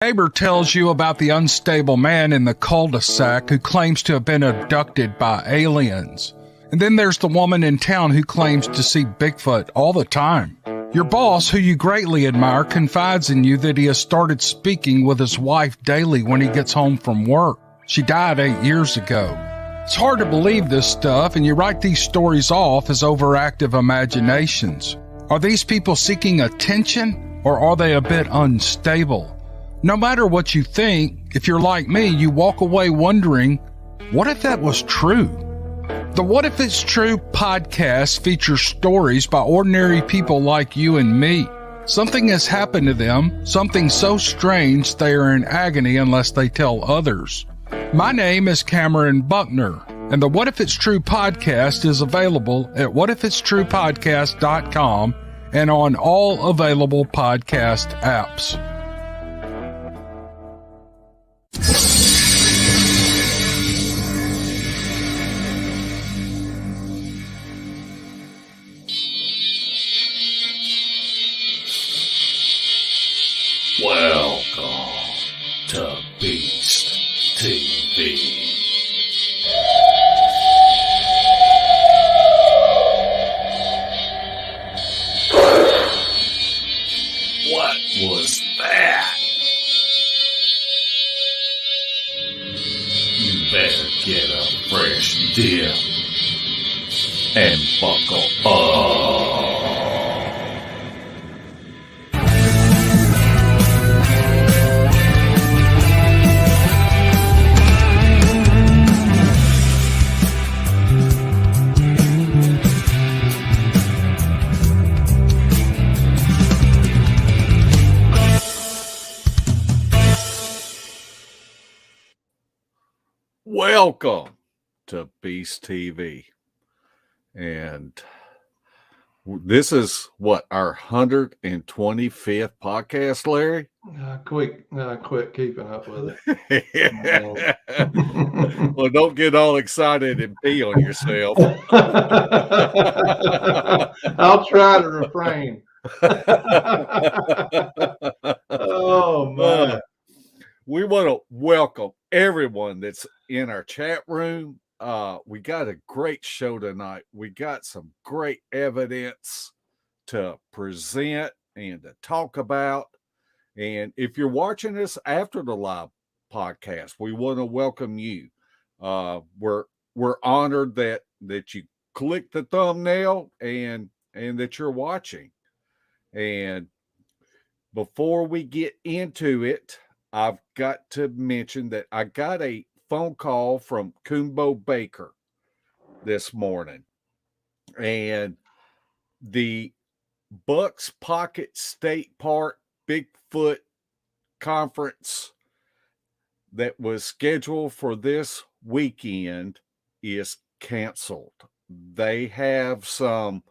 Neighbor tells you about the unstable man in the cul-de-sac who claims to have been abducted by aliens. And then there's the woman in town who claims to see Bigfoot all the time. Your boss, who you greatly admire, confides in you that he has started speaking with his wife daily when he gets home from work. She died 8 years ago. It's hard to believe this stuff, and you write these stories off as overactive imaginations. Are these people seeking attention, or are they a bit unstable? No matter what you think, if you're like me, you walk away wondering, what if that was true? The What If It's True podcast features stories by ordinary people like you and me. Something has happened to them, something so strange they are in agony unless they tell others. My name is Cameron Buckner, and the What If It's True podcast is available at whatifitstruepodcast.com and on all available podcast apps. Welcome to Beast TV. What was that? You better get a fresh dip and buckle up. Welcome to Beast TV. And this is what, our 125th podcast, Larry? Quit keeping up with it. Well, don't get all excited and pee on yourself. I'll try to refrain. Oh, man. We want to welcome everyone that's in our chat room. We got a great show tonight. We got some great evidence to present and to talk about. And if you're watching this after the live podcast, we want to welcome you. We're honored that you clicked the thumbnail and that you're watching. And before we get into it, I've got to mention that I got a phone call from Kumbo Baker this morning, and the Bucks Pocket State Park Bigfoot conference that was scheduled for this weekend is canceled. They have some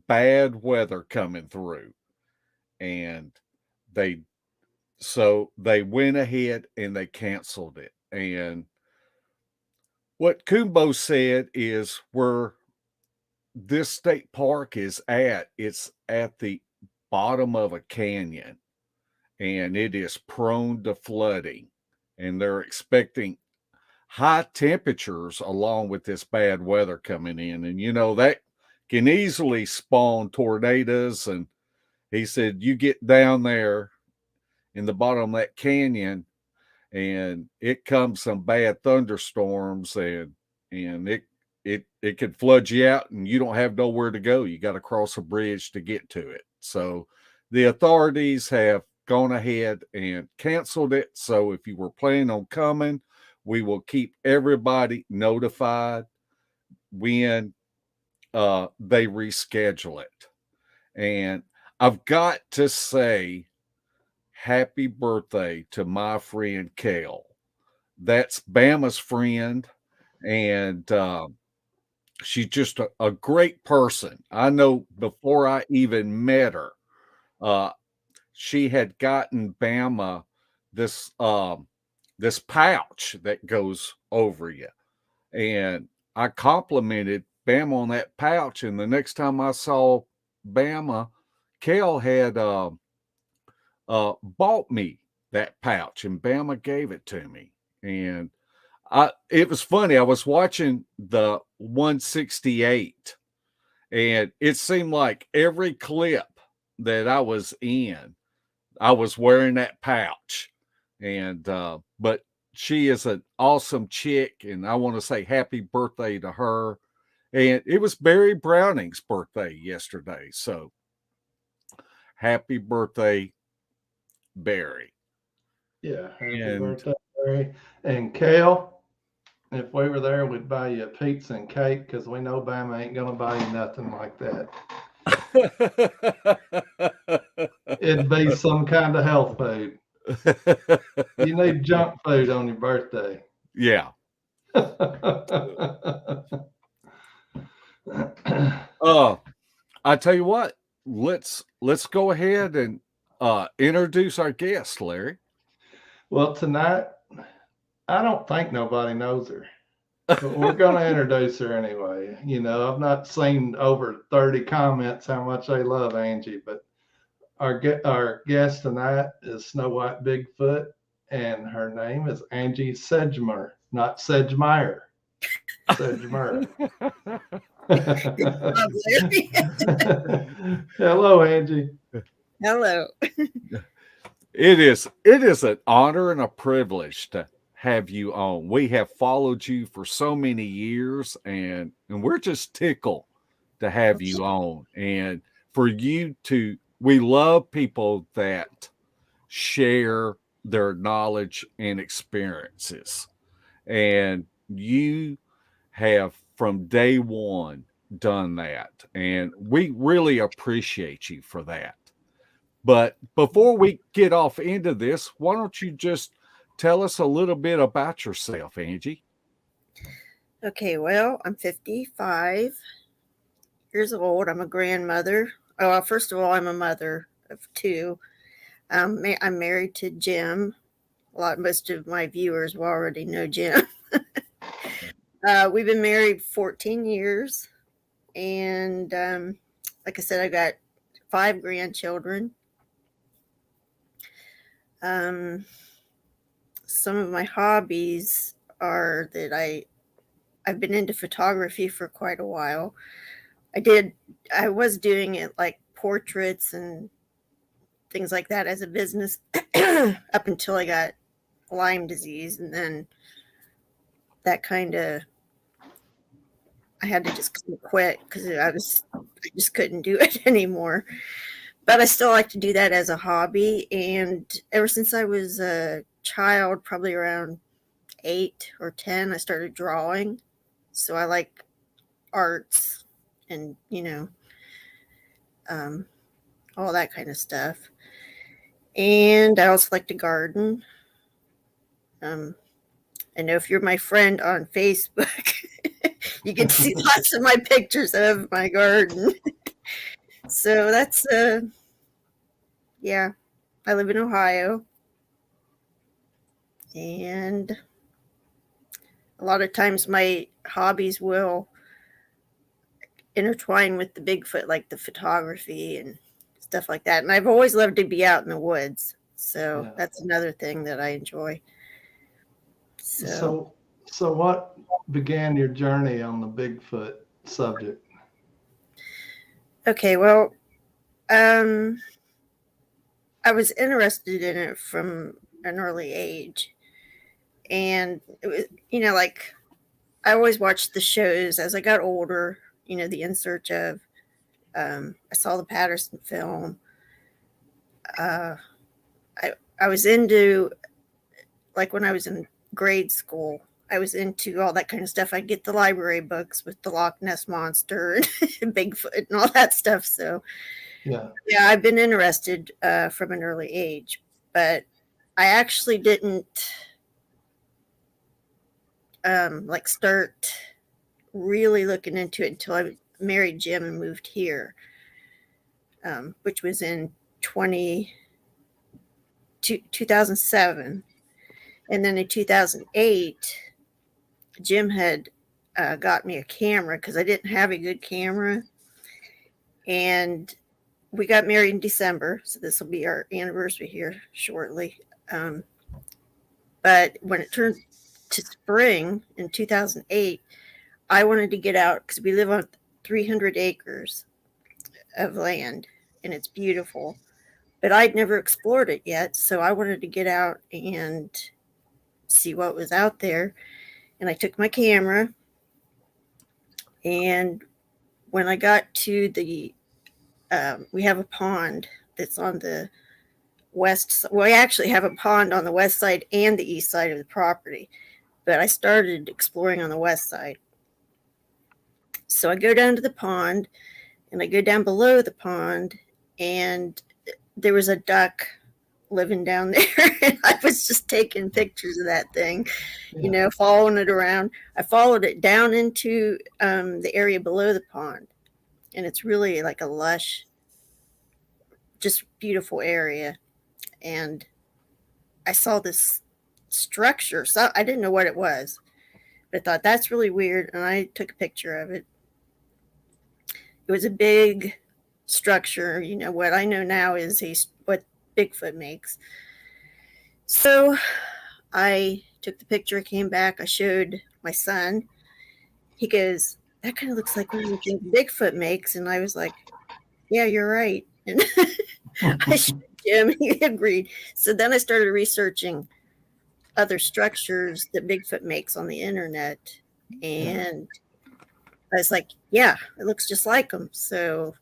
bad weather coming through, and they went ahead and they canceled it. And what Kumbo said is where this state park is it's at the bottom of a canyon, and it is prone to flooding. And they're expecting high temperatures along with this bad weather coming in. And, that can easily spawn tornadoes. And he said, you get down there in the bottom of that canyon, and it comes some bad thunderstorms, and it could flood you out, and you don't have nowhere to go. You got to cross a bridge to get to it. So the authorities have gone ahead and canceled it. So if you were planning on coming, we will keep everybody notified when they reschedule it. And I've got to say, happy birthday to my friend Kale. That's Bama's friend, and she's just a great person. I know before I even met her, she had gotten Bama this pouch that goes over you, and I complimented Bama on that pouch. And the next time I saw Bama, Kale had bought me that pouch, and Bama gave it to me. And it was funny. I was watching the 168, and it seemed like every clip that I was in, I was wearing that pouch. And but she is an awesome chick, and I want to say happy birthday to her. And it was Barry Browning's birthday yesterday, so happy birthday, Barry. Yeah, happy And birthday, Barry. And Kale, if we were there, we'd buy you a pizza and cake because we know Bama ain't going to buy you nothing like that. It'd be some kind of health food. You need junk food on your birthday. Yeah. I tell you what, let's go ahead and introduce our guest, Larry. Well, tonight, I don't think nobody knows her, but we're going to introduce her anyway. You know, I've not seen over 30 comments how much they love Angie, but our guest tonight is Snow White Bigfoot, and her name is Angie Sedgemer, not Sedgemeyer. Sedgemer. Hello, Angie. Hello. It is an honor and a privilege to have you on. We have followed you for so many years, and we're just tickled to have you on. And for you to, we love people that share their knowledge and experiences. And you have from day one done that. And we really appreciate you for that. But before we get off into this, why don't you just tell us a little bit about yourself, Angie? Okay, well, I'm 55 years old. I'm a grandmother. Oh, well, first of all, I'm a mother of two. I'm married to Jim. Most of my viewers will already know Jim. We've been married 14 years. And like I said, I got 5 grandchildren. Some of my hobbies are that I've been into photography for quite a while. I was doing it like portraits and things like that as a business up until I got Lyme disease, and then that I had to just quit because I just couldn't do it anymore. But I still like to do that as a hobby, and ever since I was a child, probably around 8 or 10, I started drawing. So I like arts and, all that kind of stuff. And I also like to garden. I know if you're my friend on Facebook, you get to see lots of my pictures of my garden. So that's, yeah, I live in Ohio. And a lot of times my hobbies will intertwine with the Bigfoot, like the photography and stuff like that. And I've always loved to be out in the woods. So that's another thing that I enjoy. So what began your journey on the Bigfoot subject? Okay, well, I was interested in it from an early age. And it was, like I always watched the shows as I got older, the In Search of, I saw the Patterson film. I was into, like when I was in grade school, I was into all that kind of stuff. I'd get the library books with the Loch Ness Monster and Bigfoot and all that stuff. So yeah, I've been interested from an early age, but I actually didn't start really looking into it until I married Jim and moved here, which was in 2007. And then in 2008, Jim had got me a camera because I didn't have a good camera. And we got married in December, so this will be our anniversary here shortly. Um, but when it turned to spring in 2008, I wanted to get out because we live on 300 acres of land and it's beautiful. But I'd never explored it yet, so I wanted to get out and see what was out there. And I took my camera, and when I got to the, we have a pond that's on the west. Well, we actually have a pond on the west side and the east side of the property, but I started exploring on the west side. So I go down to the pond, and I go down below the pond, and there was a duck living down there. And I was just taking pictures of that thing, following it around. I followed it down into the area below the pond, and it's really like a lush, just beautiful area. And I saw this structure, so I didn't know what it was, but I thought that's really weird, and I took a picture of it. It was a big structure. What I know now is what Bigfoot makes. So I took the picture, came back, I showed my son. He goes, "That kind of looks like what you think Bigfoot makes." And I was like, "Yeah, you're right." And I showed him, and he agreed. So then I started researching other structures that Bigfoot makes on the internet. And I was like, yeah, it looks just like them. So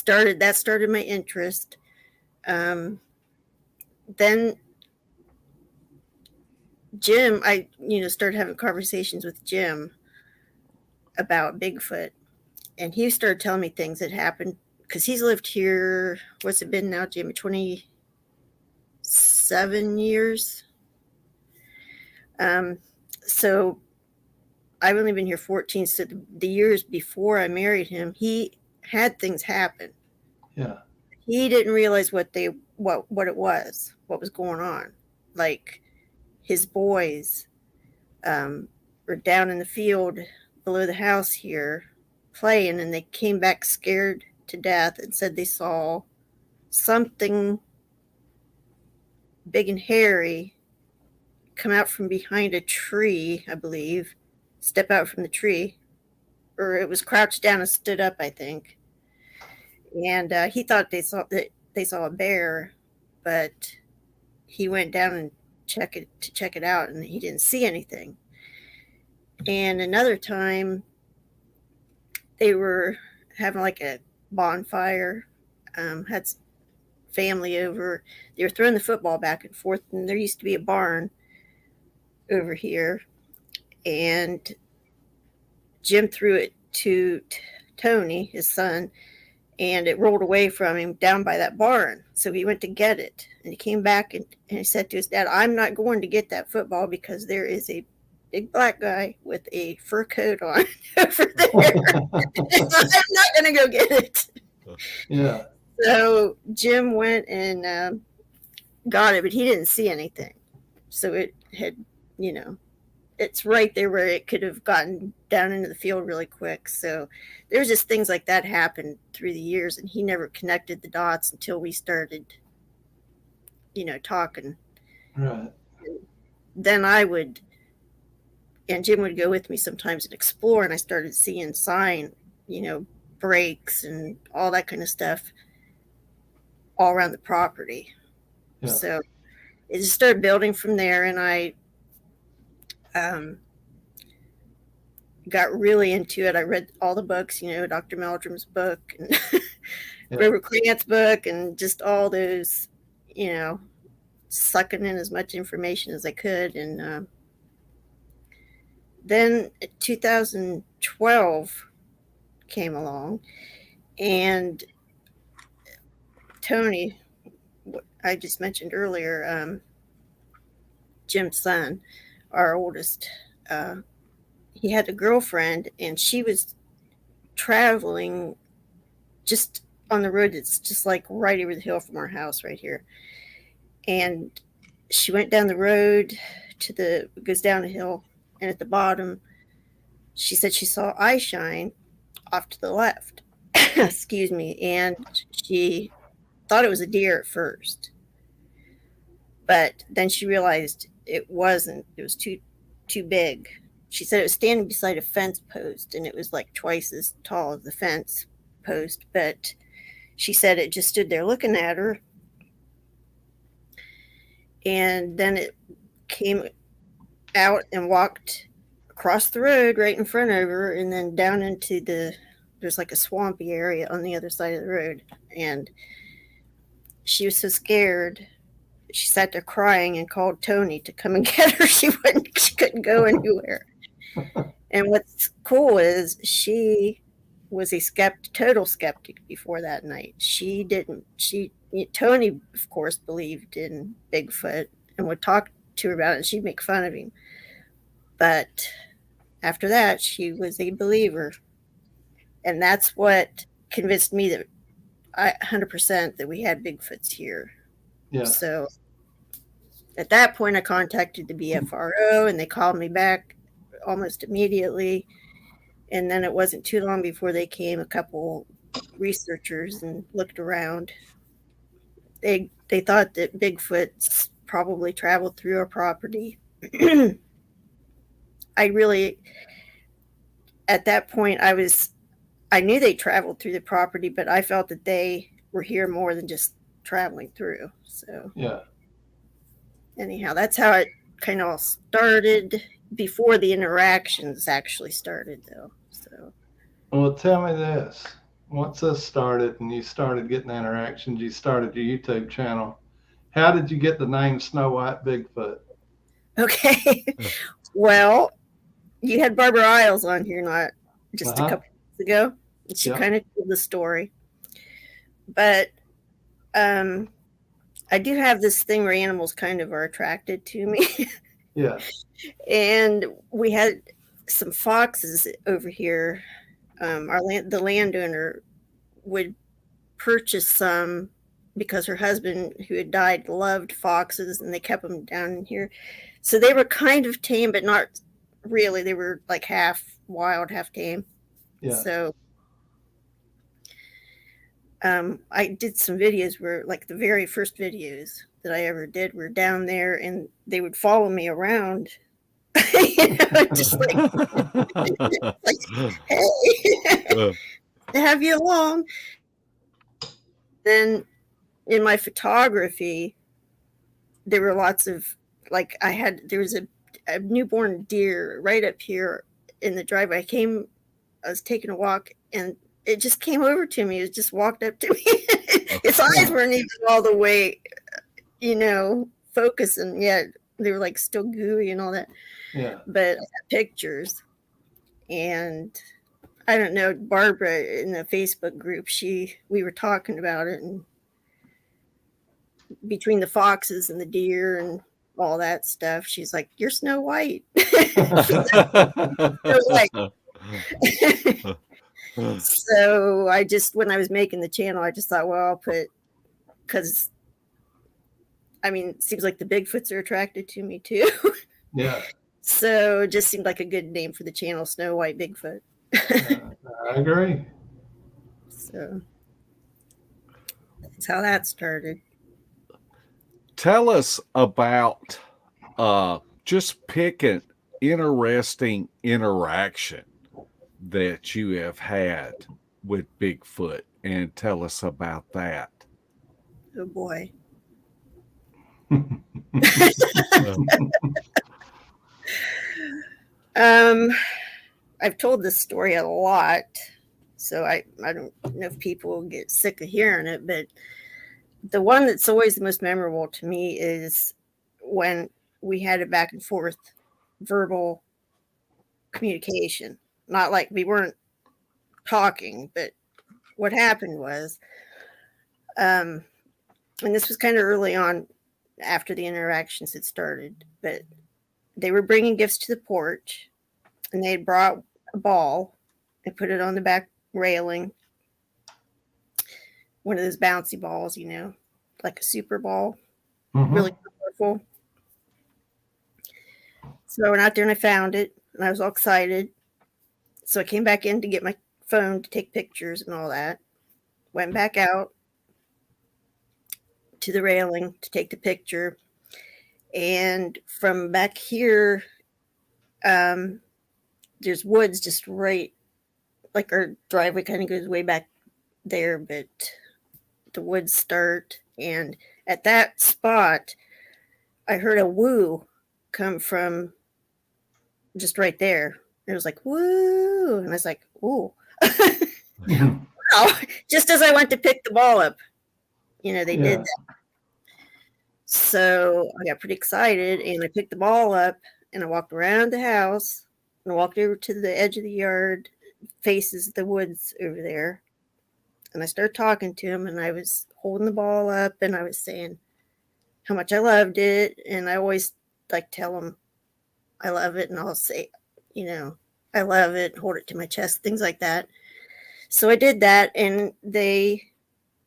that started my interest. Then Jim, I started having conversations with Jim about Bigfoot, and he started telling me things that happened because he's lived here. What's it been now, Jim? 27 years. So I've only been here 14. So the years before I married him, he had things happen. Yeah. He didn't realize what it was, what was going on. Like his boys were down in the field below the house here playing, and they came back scared to death and said they saw something big and hairy come out from behind a tree, I believe, step out from the tree, or it was crouched down and stood up, I think. And he thought they saw a bear, but he went down and check it out, and he didn't see anything. And another time, they were having like a bonfire, had family over. They were throwing the football back and forth, and there used to be a barn over here, and Jim threw it to Tony, his son, and it rolled away from him down by that barn. So he went to get it, and he came back and he said to his dad, "I'm not going to get that football because there is a big black guy with a fur coat on over there." So I'm not going to go get it. Yeah. So Jim went and got it, but he didn't see anything. So it had, it's right there where it could have gotten down into the field really quick. So there's just things like that happened through the years, and he never connected the dots until we started, talking. Right. Then Jim would go with me sometimes and explore, and I started seeing breaks and all that kind of stuff all around the property. Yeah. So it just started building from there, and I got really into it. I read all the books, Dr. Meldrum's book and Grover Clean's book, and just all those, sucking in as much information as I could. And then 2012 came along, and Tony, I just mentioned earlier, Jim's son, our oldest, he had a girlfriend, and she was traveling just on the road. It's just like right over the hill from our house right here. And she went down the road goes down a hill, and at the bottom, she said she saw eye shine off to the left. Excuse me. And she thought it was a deer at first. But then she realized it wasn't. It was too big. She said it was standing beside a fence post, and it was like twice as tall as the fence post. But she said it just stood there looking at her. And then it came out and walked across the road right in front of her, and then down into there's like a swampy area on the other side of the road. And she was so scared, she sat there crying and called Tony to come and get her. She couldn't go anywhere. And what's cool is she was a total skeptic before that night. Tony, of course, believed in Bigfoot and would talk to her about it, and she'd make fun of him. But after that, she was a believer. And that's what convinced me that 100% that we had Bigfoots here. Yeah. So at that point, I contacted the BFRO, and they called me back almost immediately. And then it wasn't too long before they came, a couple researchers, and looked around. They thought that Bigfoots probably traveled through our property. At that point, I knew they traveled through the property, but I felt that they were here more than just traveling through. So yeah. Anyhow, that's how it kind of all started, before the interactions actually started, though. So, well, tell me this. Once this started and you started getting interactions, you started your YouTube channel. How did you get the name Snow White Bigfoot? Okay. Well, you had Barbara Isles on here not just a couple weeks ago. And she kind of told the story. But I do have this thing where animals kind of are attracted to me. Yeah. And we had some foxes over here. The landowner would purchase some because her husband, who had died, loved foxes, and they kept them down in here. So they were kind of tame, but not really. They were like half wild, half tame. Yeah. So I did some videos where, like, the very first videos that I ever did were down there, and they would follow me around. Just like, hey, to have you along. Then in my photography, there were lots of, like, there was a newborn deer right up here in the driveway. I was taking a walk, and it just came over to me. It just walked up to me. Its eyes weren't even all the way, focusing yet. They were like still gooey and all that. Yeah. But I got pictures, and I don't know, Barbara in the Facebook group, we were talking about it, and between the foxes and the deer and all that stuff, she's like, "You're Snow White." So when I was making the channel, I just thought, well, I'll put, because it seems like the Bigfoots are attracted to me too. Yeah. So it just seemed like a good name for the channel, Snow White Bigfoot. I agree. So that's how that started. Tell us about just pick an interesting interaction that you have had with Bigfoot, and tell us about that. Oh boy. I've told this story a lot, so I don't know if people will get sick of hearing it, but the one that's always the most memorable to me is when we had a back and forth verbal communication. Not like we weren't talking, but what happened was, and this was kind of early on after the interactions had started, but they were bringing gifts to the porch, and they had brought a ball and put it on the back railing. One of those bouncy balls, like a super ball, really powerful. So I went out there and I found it, and I was all excited. So I came back in to get my phone to take pictures and all that. Went back out to the railing to take the picture. And from back here, there's woods just right, like our driveway kind of goes way back there, but the woods start. And at that spot, I heard a woo come from just right there. It was like, woo. And I was like, ooh. Wow. Just as I went to pick the ball up, they did that. So I got pretty excited and I picked the ball up and I walked around the house and I walked over to the edge of the yard, faces the woods over there. And I started talking to him and I was holding the ball up and I was saying how much I loved it. And I always tell him I love it. And I'll say, I love it, hold it to my chest, things like that. So I did that and they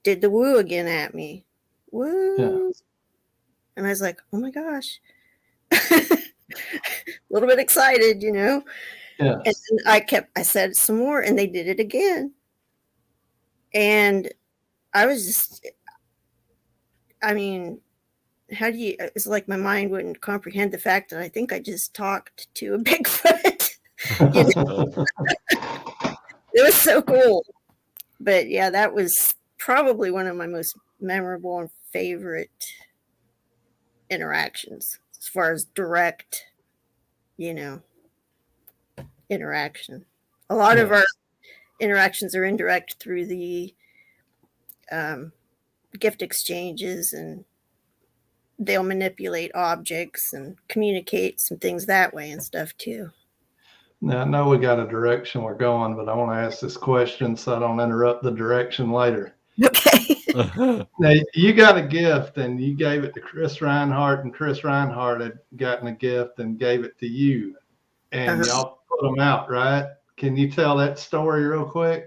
did the woo again at me. Woo. Yeah. And I was like, oh my gosh. A little bit excited, Yeah. And I said some more and they did it again. And I was just, it's like my mind wouldn't comprehend the fact that I think I just talked to a Bigfoot. It was so cool. But yeah, that was probably one of my most memorable and favorite interactions as far as direct, interaction. A lot of our interactions are indirect through the gift exchanges, and they'll manipulate objects and communicate some things that way and stuff too. Now, I know we got a direction we're going, but I want to ask this question so I don't interrupt the direction later. Okay. Now, you got a gift and you gave it to Chris Reinhardt, and Chris Reinhardt had gotten a gift and gave it to you, and y'all put them out, right? Can you tell that story real quick?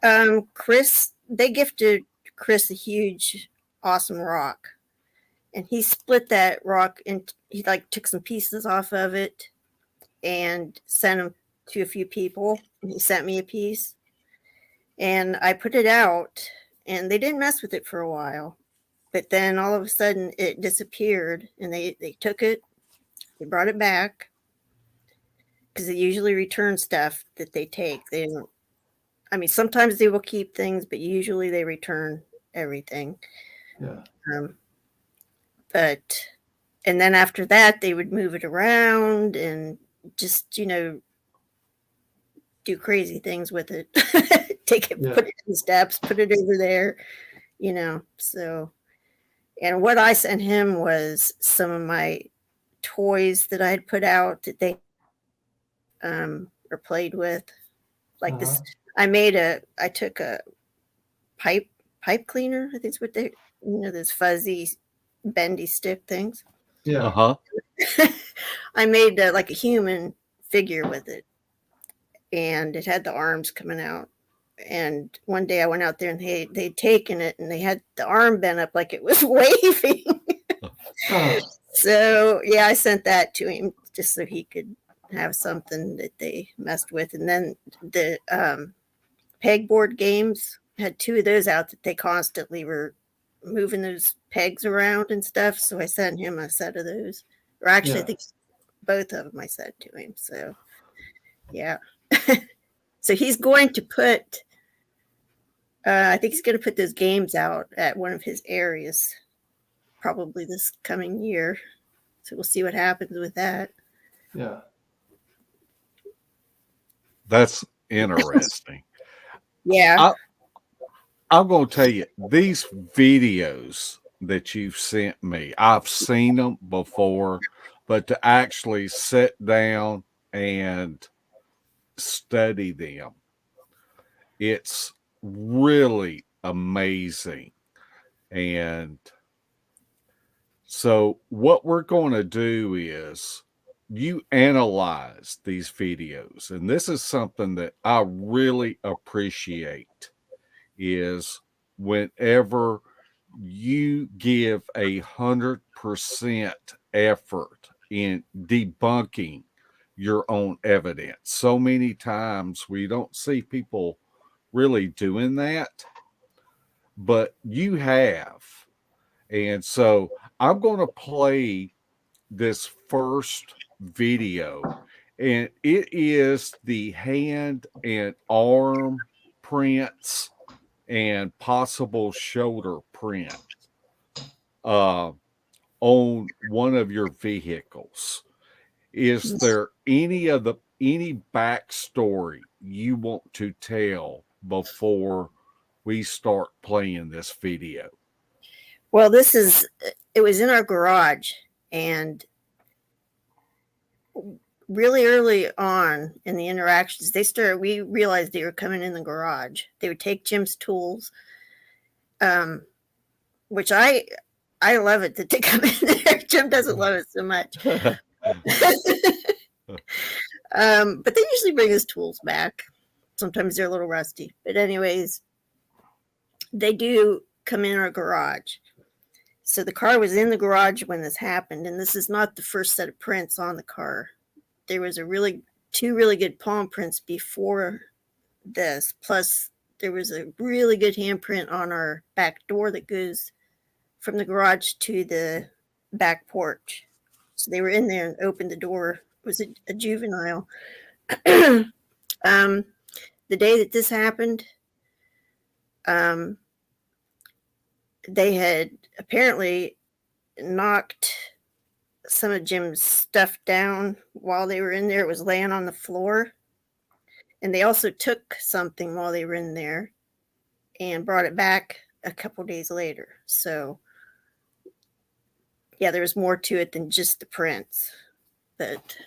They gifted Chris a huge, awesome rock, and he split that rock and he took some pieces off of it and sent them to a few people. And he sent me a piece and I put it out and they didn't mess with it for a while, but then all of a sudden it disappeared and they took it, they brought it back because they usually return stuff that they take. They don't, sometimes they will keep things, but usually they return everything. Yeah. And then after that, they would move it around and just, do crazy things with it. Take it, put it in steps, put it over there, so. And what I sent him was some of my toys that I had put out that they or played with. This, I took a pipe cleaner, I think is what they, those fuzzy bendy stick things. Yeah. I made a human figure with it, and it had the arms coming out. And one day I went out there and they'd taken it and they had the arm bent up like it was waving. So yeah, I sent that to him just so he could have something that they messed with. And then the pegboard games had two of those out that they constantly were moving those pegs around and stuff. So I sent him a set of those. Or actually, I think both of them I sent to him. So yeah. So he's going to put, I think he's going to put those games out at one of his areas probably this coming year. So we'll see what happens with that. Yeah. That's interesting. Yeah. I'm going to tell you, these videos that you've sent me, I've seen them before, but to actually sit down and study them, it's really amazing. And so what we're going to do is you analyze these videos, and this is something that I really appreciate, is whenever you give 100% effort in debunking your own evidence. So many times we don't see people really doing that, but you have. And so I'm going to play this first video, and it is the hand and arm prints and possible shoulder print on one of your vehicles. Is there any backstory you want to tell before we start playing this video? Well, it was in our garage, and really early on in the interactions, we realized they were coming in the garage. They would take Jim's tools, which I love it that they come in there. Jim doesn't love it so much. But they usually bring his tools back. Sometimes they're a little rusty. But anyways, they do come in our garage. So the car was in the garage when this happened, and this is not the first set of prints on the car. There was two really good palm prints before this. Plus, there was a really good handprint on our back door that goes from the garage to the back porch. So they were in there and opened the door. It was a juvenile. The day that this happened, they had apparently knocked some of Jim's stuff down while they were in there. It was laying on the floor. And they also took something while they were in there and brought it back a couple days later. So, yeah, there was more to it than just the prints. But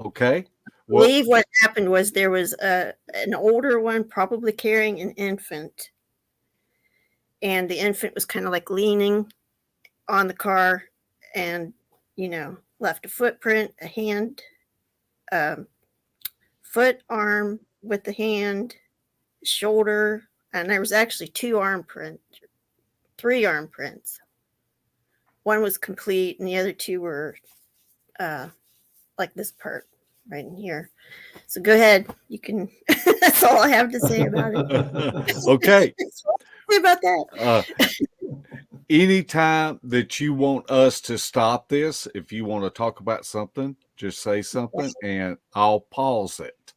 okay. Well, I believe what happened was there was an older one probably carrying an infant. And the infant was kind of like leaning on the car and, left a footprint, a hand, foot, arm with the hand, shoulder. And there was actually 3 arm prints. One was complete and the other 2 were like this part right in here. So go ahead. You can, that's all I have to say about it. Okay. About that. Anytime that you want us to stop this, if you want to talk about something, just say something and I'll pause it.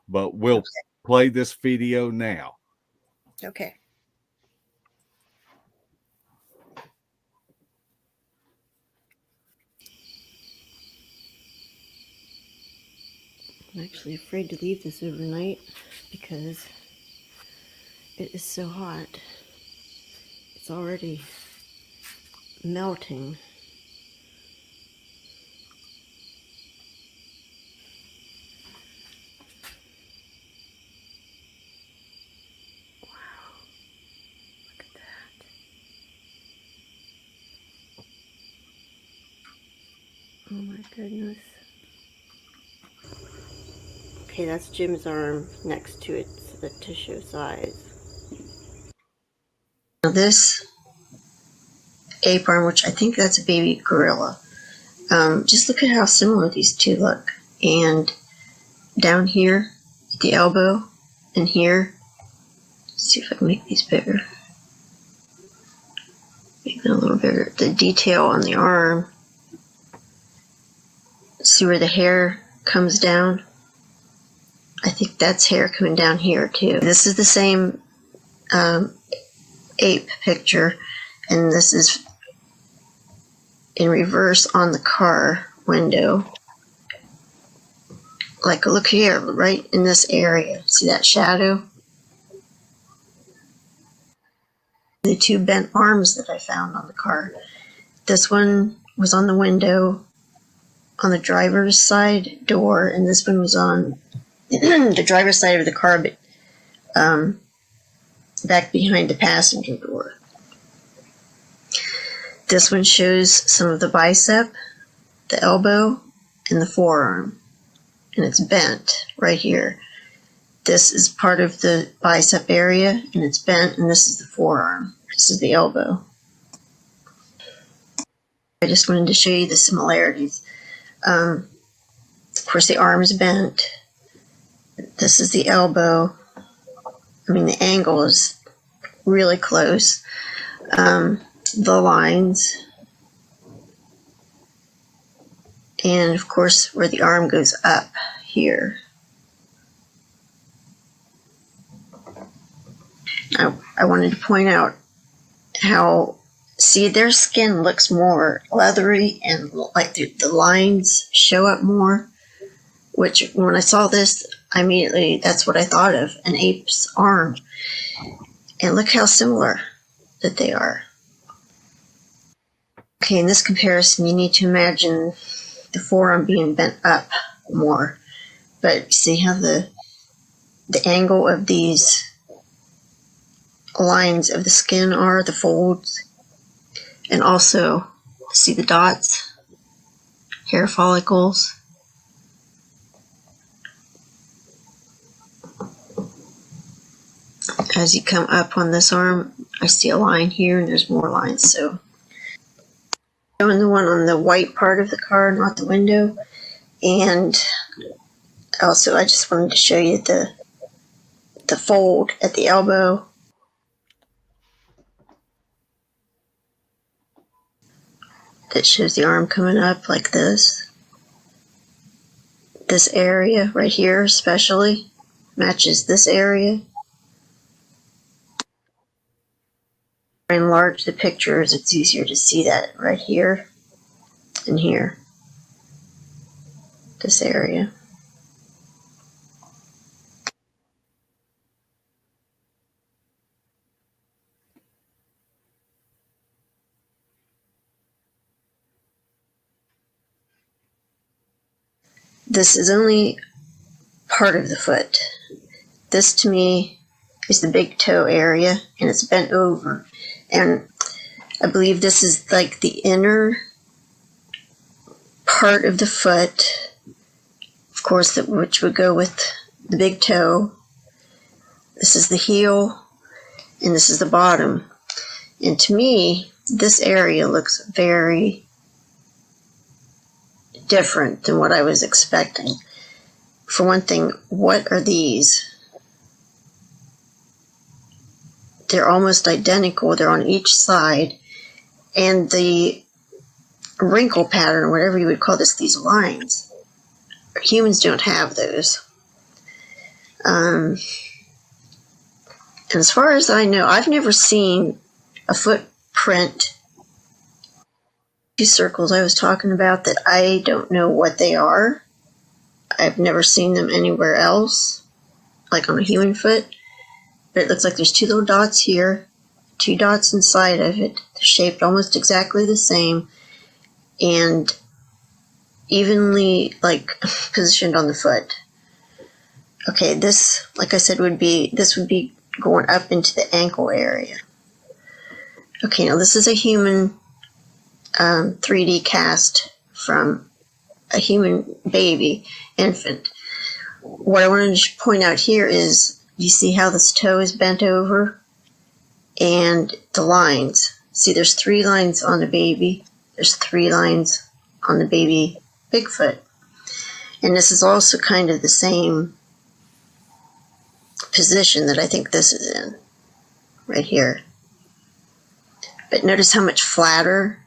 But we'll play this video now. Okay. I'm actually afraid to leave this overnight because it is so hot. It's already melting. Wow. Look at that. Oh my goodness. Okay, that's Jim's arm next to it to show size. Now this ape arm, which I think that's a baby gorilla. Just look at how similar these two look. And down here at the elbow and here, let's see if I can make these bigger. Make them a little bigger. The detail on the arm. See where the hair comes down? I think that's hair coming down here too. This is the same ape picture, and this is in reverse on the car window. Like, look here, right in this area. See that shadow? The 2 bent arms that I found on the car. This one was on the window on the driver's side door, and this one was on the driver's side of the car, but back behind the passenger door. This one shows some of the bicep, the elbow, and the forearm. And it's bent right here. This is part of the bicep area, and it's bent, and this is the forearm. This is the elbow. I just wanted to show you the similarities. Of course, the arm is bent. This is the elbow. I mean, the angle is really close. the lines, and of course where the arm goes up here. I wanted to point out how, see, their skin looks more leathery and like the lines show up more, which when I saw this, immediately that's what I thought of, an ape's arm. And look how similar that they are. Okay, in this comparison, you need to imagine the forearm being bent up more. But see how the angle of these lines of the skin are, the folds, and also see the dots, hair follicles. As you come up on this arm, I see a line here, and there's more lines. So showing the one on the white part of the car, not the window. And also I just wanted to show you the fold at the elbow. That shows the arm coming up like this. This area right here especially matches this area. I enlarge the pictures, it's easier to see that right here and here. This area. This is only part of the foot. This to me is the big toe area, and it's bent over. And I believe this is like the inner part of the foot, of course, which would go with the big toe. This is the heel, and this is the bottom. And to me, this area looks very different than what I was expecting. For one thing, what are these? They're almost identical. They're on each side. And the wrinkle pattern, or whatever you would call this, these lines, humans don't have those. And as far as I know, I've never seen a footprint. These circles I was talking about that I don't know what they are. I've never seen them anywhere else, like on a human foot. But it looks like there's two little dots here, two dots inside of it. They're shaped almost exactly the same and evenly like positioned on the foot. Okay, this, like I said, would be going up into the ankle area. Okay, now this is a human 3D cast from a human baby, infant. What I wanted to point out here is, you see how this toe is bent over? And the lines. See, there's 3 lines on the baby. There's 3 lines on the baby Bigfoot. And this is also kind of the same position that I think this is in, right here. But notice how much flatter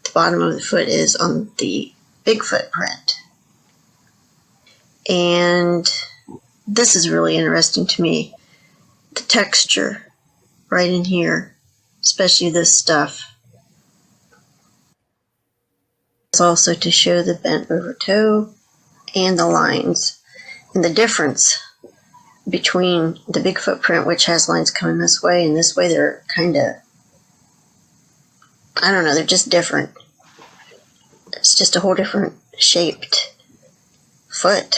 the bottom of the foot is on the Bigfoot print. And this is really interesting to me. The texture right in here, especially this stuff. It's also to show the bent over toe and the lines. And the difference between the Bigfoot print, which has lines coming this way and this way, they're kind of, I don't know, they're just different. It's just a whole different shaped foot.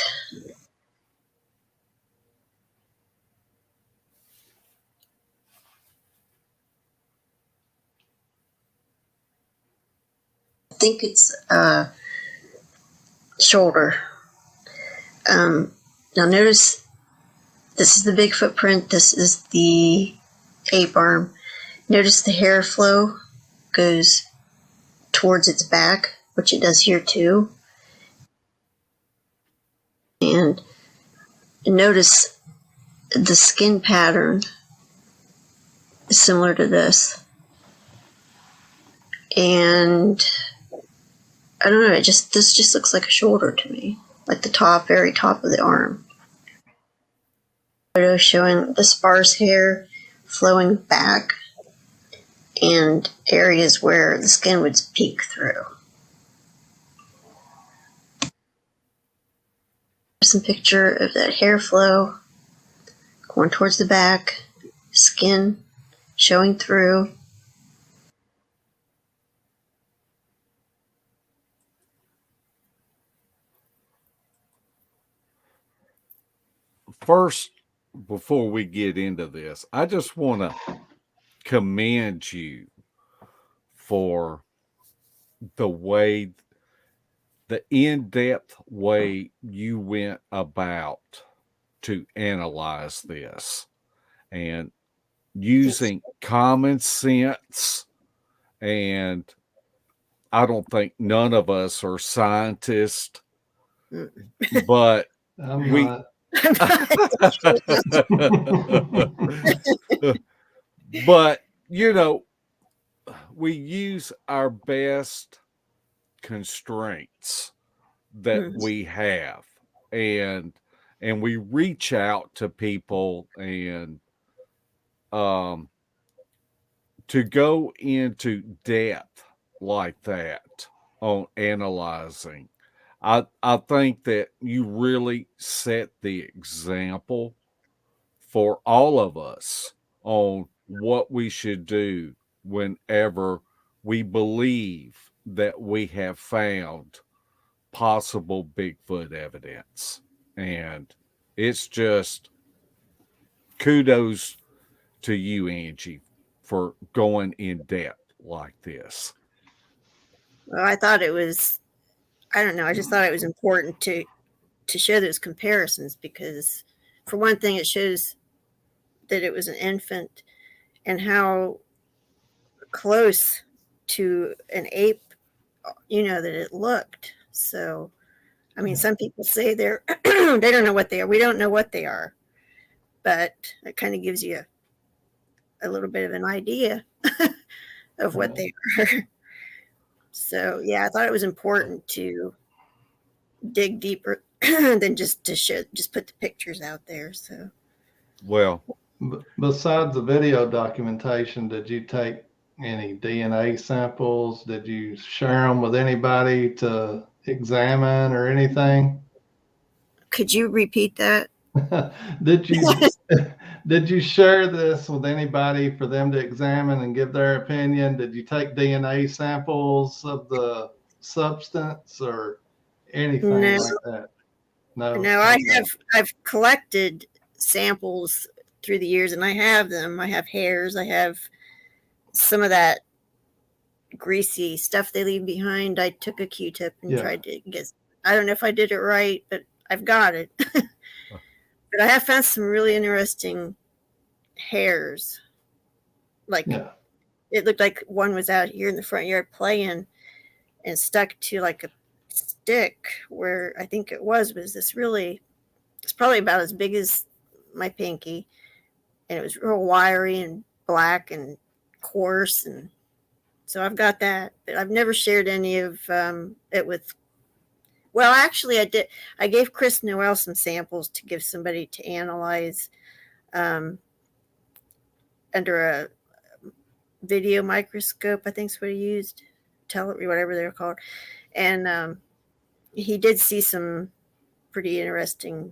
I think it's shoulder. Now notice this is the Bigfoot print, this is the ape arm. Notice the hair flow goes towards its back, which it does here too. And notice the skin pattern is similar to this. And I don't know, this just looks like a shoulder to me, like the very top of the arm. Photo showing the sparse hair flowing back and areas where the skin would peek through. There's some picture of that hair flow going towards the back, skin showing through. First, before we get into this, I just want to commend you for the in-depth way you went about to analyze this and using common sense. And I don't think none of us are scientists, but I'm we not. but we use our best constraints that we have, and we reach out to people, and to go into depth like that on analyzing, I think that you really set the example for all of us on what we should do whenever we believe that we have found possible Bigfoot evidence. And it's just kudos to you, Angie, for going in depth like this. Well, I thought it was, I don't know, I just thought it was important to show those comparisons because, for one thing, it shows that it was an infant and how close to an ape, that it looked. So, I mean, some people say they're they don't know what they are. We don't know what they are, but it kind of gives you a little bit of an idea of what they are. So, yeah, I thought it was important to dig deeper than just put the pictures out there. So, well, besides the video documentation, did you take any DNA samples? Did you share them with anybody to examine or anything? could you repeat that? Did you share this with anybody for them to examine and give their opinion? Did you take DNA samples of the substance or anything like that? No, I've collected samples through the years, and I have them. I have hairs. I have some of that greasy stuff they leave behind. I took a Q-tip and tried to get. I don't know if I did it right, but I've got it. But I have found some really interesting hairs. Like it looked like one was out here in the front yard playing and stuck to like a stick where I think it was this really, it's probably about as big as my pinky, and it was real wiry and black and coarse, and so I've got that, but I've never shared any of it with. Well, actually, I did. I gave Chris Noel some samples to give somebody to analyze under a video microscope. I think is what he used, whatever they're called, and he did see some pretty interesting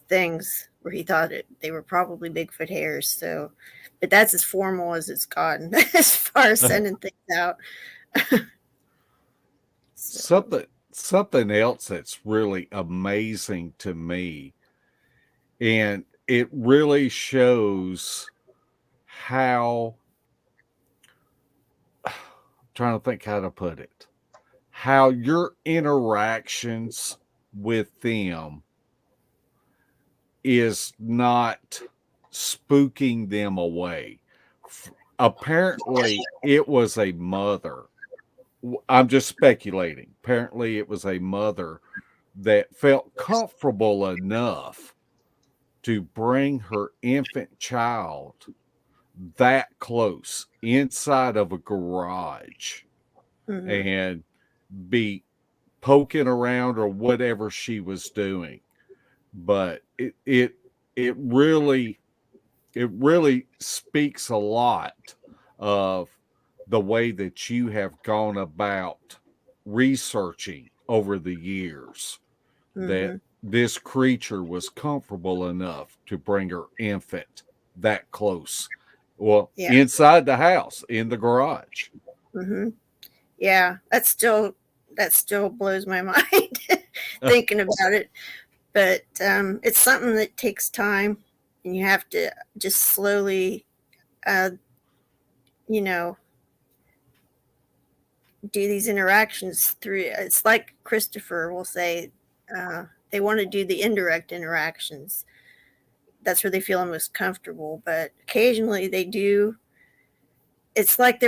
things where he thought they were probably Bigfoot hairs. So, but that's as formal as it's gotten as far as sending things out. Something else that's really amazing to me, and it really shows how, I'm trying to think how to put it, how your interactions with them is not spooking them away. Apparently, it was a mother. I'm just speculating. Apparently, it was a mother that felt comfortable enough to bring her infant child that close inside of a garage Mhm. and be poking around or whatever she was doing. But it really speaks a lot of the way that you have gone about researching over the years that Mhm. this creature was comfortable enough to bring her infant that close. Well, Yeah. inside the house, in the garage. Mhm. Yeah. That still blows my mind thinking about it. But it's something that takes time, and you have to just slowly, uh, you know, do these interactions through. It's like Christopher will say, they want to do the indirect interactions. That's where they feel most comfortable. But occasionally they do. It's like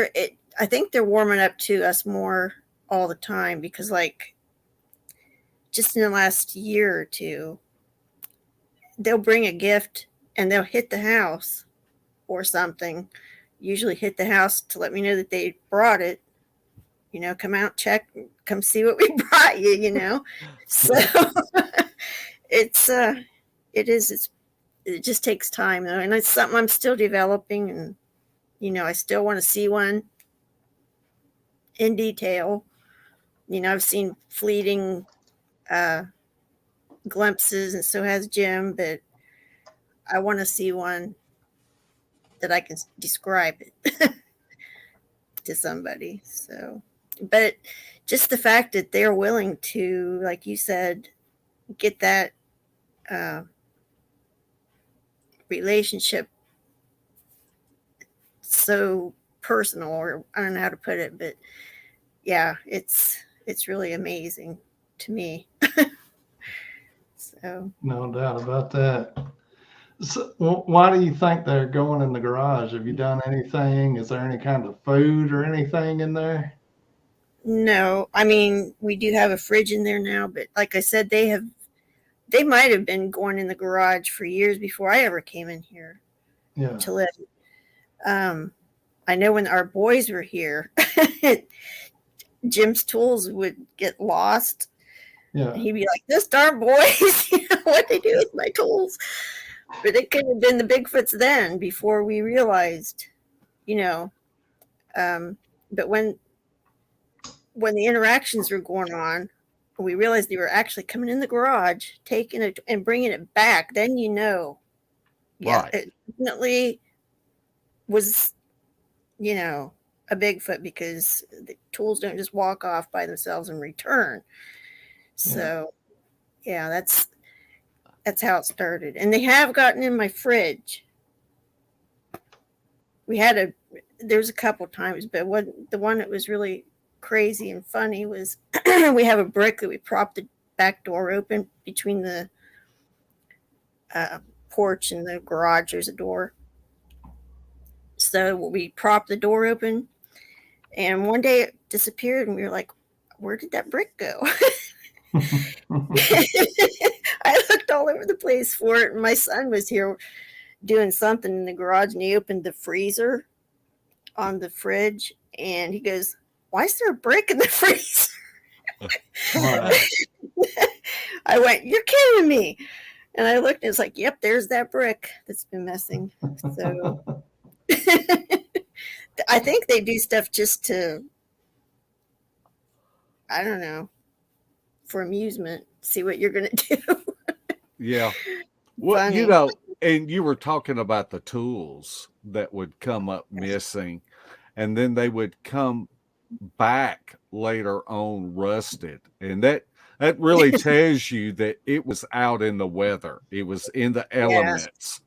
I think they're warming up to us more all the time because, like, just in the last year or two, they'll bring a gift and they'll hit the house or something. Usually hit the house to let me know that they brought it. Come out, check, come see what we brought you. So it's it just takes time though, and it's something I'm still developing, and I still want to see one in detail. I've seen fleeting uh, glimpses, and so has Jim, but I want to see one that I can describe it to somebody. So, but just the fact that they're willing to, like you said, get that uh, relationship so personal, or I don't know how to put it, but yeah, it's really amazing to me. So No doubt about that. So, why do you think they're going in the garage? Have you done anything? Is there any kind of food or anything in there? no, I mean, we do have a fridge in there now, but like I said, they might have been going in the garage for years before I ever came in here Yeah. to live. Um, I know when our boys were here, Jim's tools would get lost. Yeah. And he'd be like, "This darn boys, what they do with my tools?" But it could have been the Bigfoots then, before we realized, you know. Um, but when the interactions were going on, we realized they were actually coming in the garage, taking it and bringing it back. Then yeah, Right. it definitely was, a Bigfoot, because the tools don't just walk off by themselves and return. Yeah. So yeah, that's how it started. And they have gotten in my fridge. We had there's a couple times, but the one that was really crazy and funny was we have a brick that we propped the back door open between the uh, porch and the garage. There's a door, so we propped the door open, and one day it disappeared, and we were like, "Where did that brick go?" I looked all over the place for it, and my son was here doing something in the garage, and he opened the freezer on the fridge, and he goes, "Why is there a brick in the freezer?" Wow. I went, "You're kidding me." And I looked, and it's like, "Yep, there's that brick that's been missing." So I think they do stuff just to, I don't know, for amusement, see what you're going to do. Yeah. Well, Funny. and you were talking about the tools that would come up missing, and then they would come back later on rusted. And that really tells you that it was out in the weather. It was in the Yeah. elements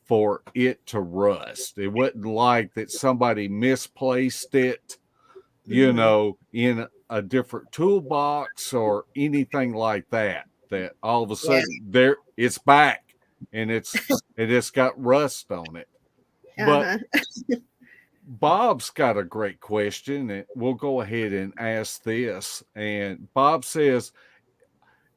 for it to rust. It wasn't like that somebody misplaced it, in a different toolbox or anything like that. That all of a Yeah. sudden it's back and it's got rust on it. But Uh-huh. Bob's got a great question, and we'll go ahead and ask this. And Bob says,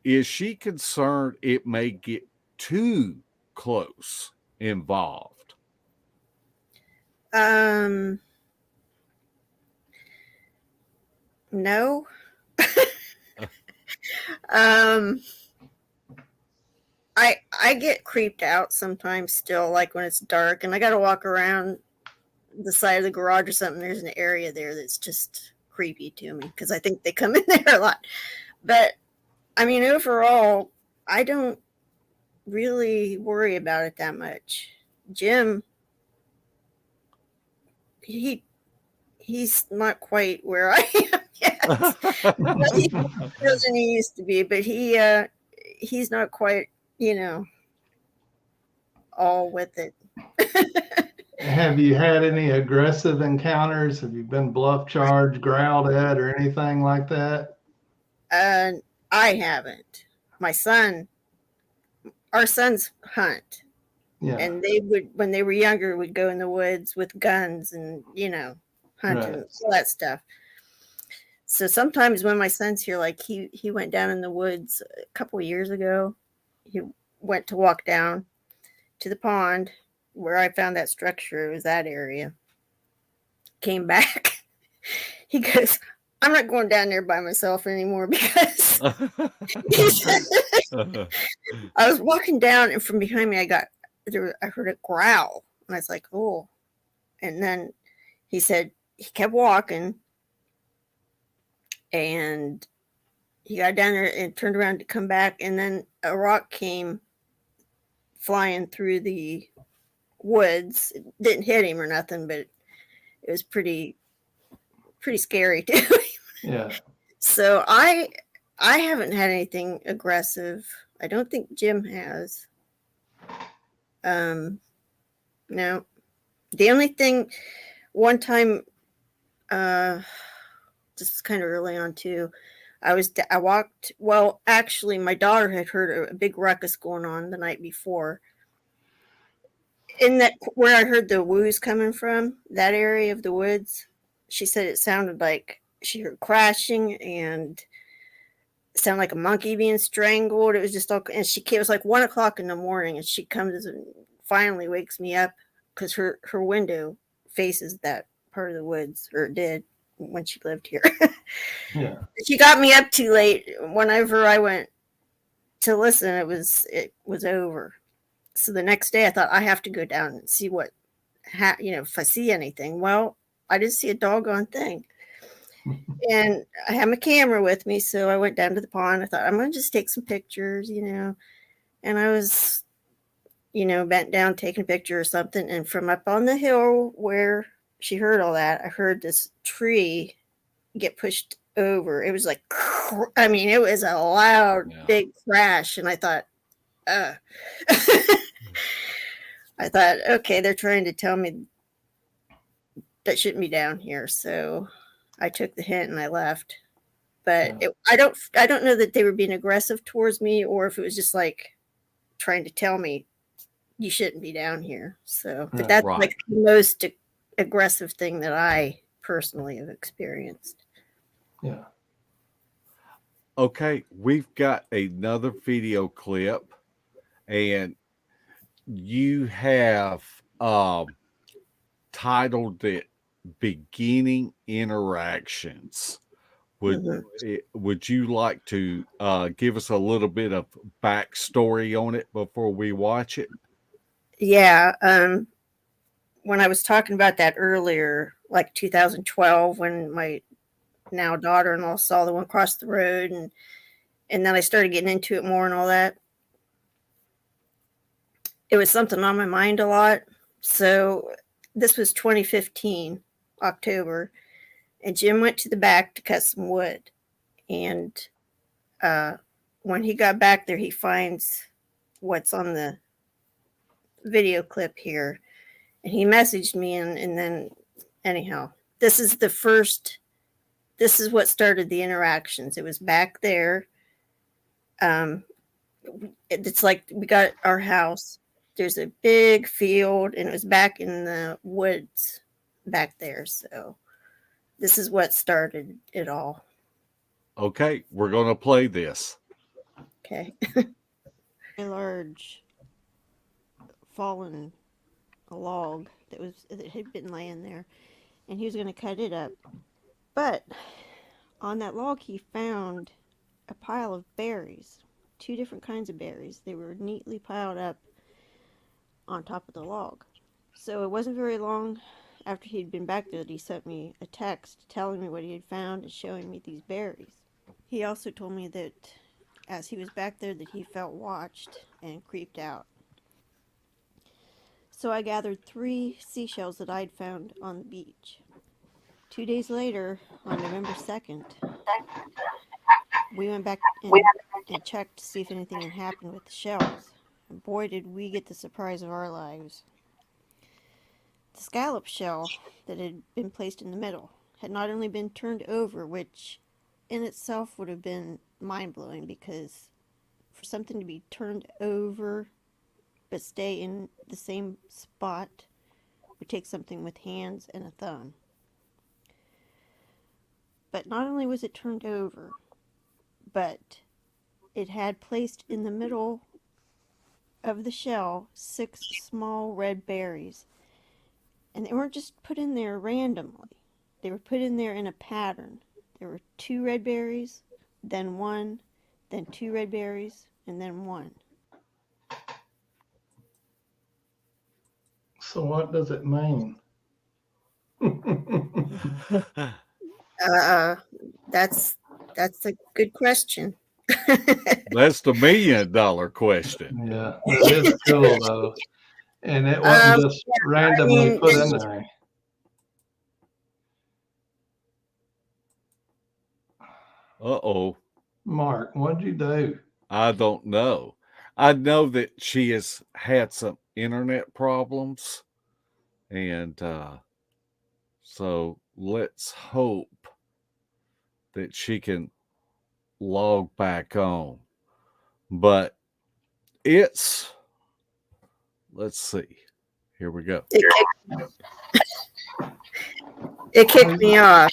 is she concerned it may get too close involved? No. um, I get creeped out sometimes still, like when it's dark and I got to walk around the side of the garage or something. There's an area there that's just creepy to me because I think they come in there a lot. But I mean, overall, I don't really worry about it that much. Jim, he's not quite where I am yet. He's better than he used to be, but he's not quite, all with it. Have you had any aggressive encounters? Have you been bluff charged, growled at, or anything like that? I haven't. Our sons hunt. Yeah. And they would, when they were younger, would go in the woods with guns and, hunt and all that stuff. So sometimes when my son's here, like he went down in the woods a couple of years ago. He went to walk down to the pond where I found that structure. It was that area. Came back. He goes, I'm not going down there by myself anymore because I was walking down and from behind me, I heard a growl and I was like, oh. And then he said he kept walking and he got down there and turned around to come back. And then a rock came flying through the woods. It didn't hit him or nothing, but it was pretty scary too. Yeah. So I haven't had anything aggressive. I don't think Jim has. No. The only thing one time, just kind of early on too, I walked, well, actually my daughter had heard a big ruckus going on the night before. In that, where I heard the woos coming from, that area of the woods, she said it sounded like she heard crashing and it sounded like a monkey being strangled. It was just all, and it was like 1:00 in the morning and she comes and finally wakes me up because her window faces that part of the woods, or it did when she lived here. Yeah. She got me up too late. Whenever I went to listen, it was over. So the next day I thought I have to go down and see what, if I see anything. Well, I didn't see a doggone thing. And I had my camera with me, so I went down to the pond. I thought I'm going to just take some pictures, and I was, bent down taking a picture or something. And from up on the hill where she heard all that, I heard this tree get pushed over. It was like, I mean, it was a loud, big crash. And I thought, I thought, okay, they're trying to tell me that shouldn't be down here. So I took the hint and I left. But I don't know that they were being aggressive towards me or if it was just like trying to tell me you shouldn't be down here. So, but that's like the most aggressive thing that I personally have experienced. Yeah. Okay, we've got another video clip, and you have titled it "Beginning Interactions." Would you like to give us a little bit of backstory on it before we watch it? Yeah. When I was talking about that earlier, like 2012, when my now daughter-in-law saw the one across the road, and then I started getting into it more and all that, it was something on my mind a lot. So this was 2015, October, and Jim went to the back to cut some wood. And when he got back there, he finds what's on the video clip here. And he messaged me, and then anyhow, this is what started the interactions. It was back there. It's like we got our house. There's a big field, and it was back in the woods back there. So this is what started it all. Okay, we're going to play this. Okay. A large fallen log that had been laying there, and he was going to cut it up. But on that log, he found a pile of berries, 2 different kinds of berries. They were neatly piled up on top of the log. So it wasn't very long after he'd been back there that he sent me a text telling me what he had found and showing me these berries. He also told me that as he was back there that he felt watched and creeped out. So I gathered 3 seashells that I'd found on the beach. 2 days later, on November 2nd, we went back and checked to see if anything had happened with the shells. And boy, did we get the surprise of our lives. The scallop shell that had been placed in the middle had not only been turned over, which in itself would have been mind-blowing, because for something to be turned over but stay in the same spot would take something with hands and a thumb. But not only was it turned over, but it had placed in the middle of the shell 6 small red berries. And they weren't just put in there randomly. They were put in there in a pattern. There were 2 red berries, then 1, then 2 red berries, and then 1. So what does it mean? That's a good question. That's the $1 million question. Yeah, it is cool though. And it wasn't just randomly put in there. Uh-oh. Mark, what'd you do? I don't know. I know that she has had some internet problems. And so let's hope that she can log back on. But let's see. Here we go. It kicked me off.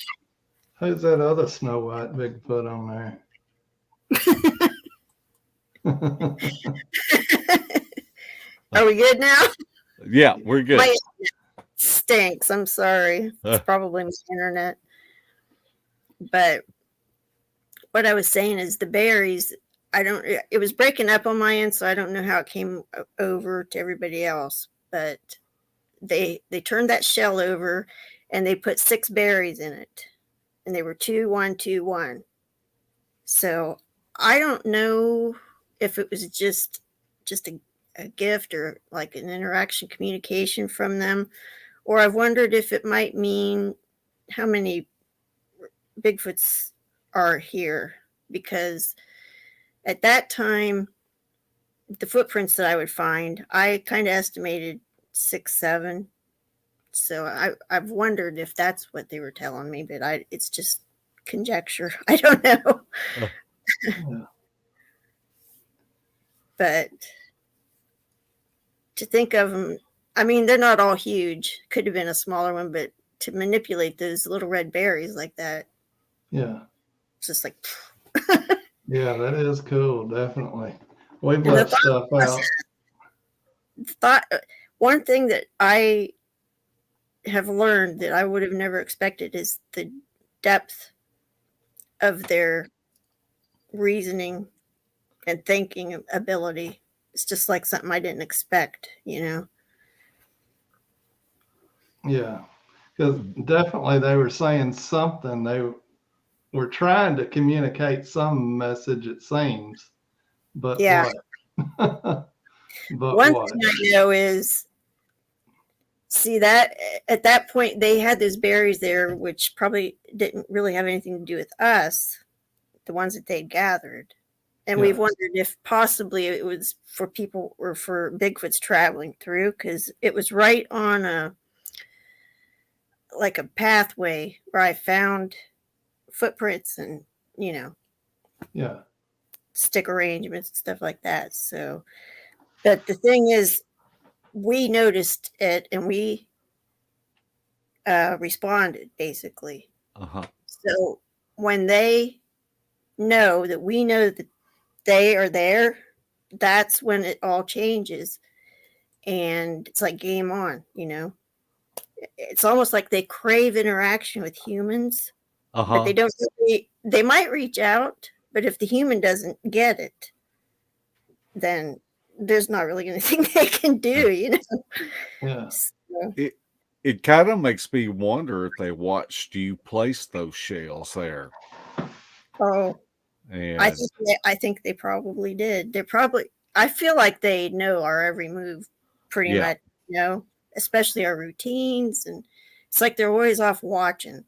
Who's that other Snow White Bigfoot on there? Are we good now? Yeah, we're good. My internet stinks. I'm sorry. It's probably my internet. But what I was saying is the berries, it was breaking up on my end, so I don't know how it came over to everybody else. But they turned that shell over and they put 6 berries in it. And they were 2, 1, 2, 1. So I don't know if it was just a gift or like an interaction communication from them, or I've wondered if it might mean how many Bigfoots are here, because at that time, the footprints that I would find, I kind of estimated 6, 7. So I've wondered if that's what they were telling me, but it's just conjecture. I don't know. But to think of them, I mean, they're not all huge. Could have been a smaller one, but to manipulate those little red berries like that. Yeah. It's just like. Yeah, that is cool. Definitely. We've left stuff out. One thing that I have learned that I would have never expected is the depth of their reasoning and thinking ability. It's just like something I didn't expect, you know? Yeah, because definitely they were saying something. They were trying to communicate some message, it seems. But yeah. What? But one what? thing I know is, see, that at that point they had those berries there, which probably didn't really have anything to do with us, the ones that they'd gathered. And we've wondered if possibly it was for people or for Bigfoots traveling through, because it was right on a pathway where I found footprints and, stick arrangements and stuff like that. So, but the thing is, we noticed it and we responded basically. So when they know that we know that they are there, that's when it all changes. And it's like game on, you know? it's almost like they crave interaction with humans, but they don't really, they might reach out, but if the human doesn't get it, then there's not really anything they can do, you know? Yeah. So, It kind of makes me wonder if they watched you place those shells there. oh, And I think they probably did. They're probably, I feel like they know our every move pretty Yeah. much, you know, especially our routines. And it's like they're always off watching.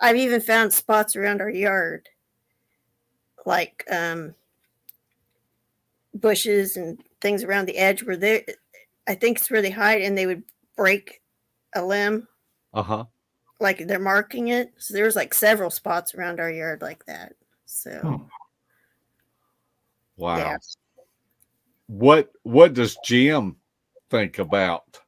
I've even found spots around our yard, like bushes and things around the edge where they, I think it's where they hide, and they would break a limb, like they're marking it. So there was like several spots around our yard like that. So wow. yeah. What does Jim think about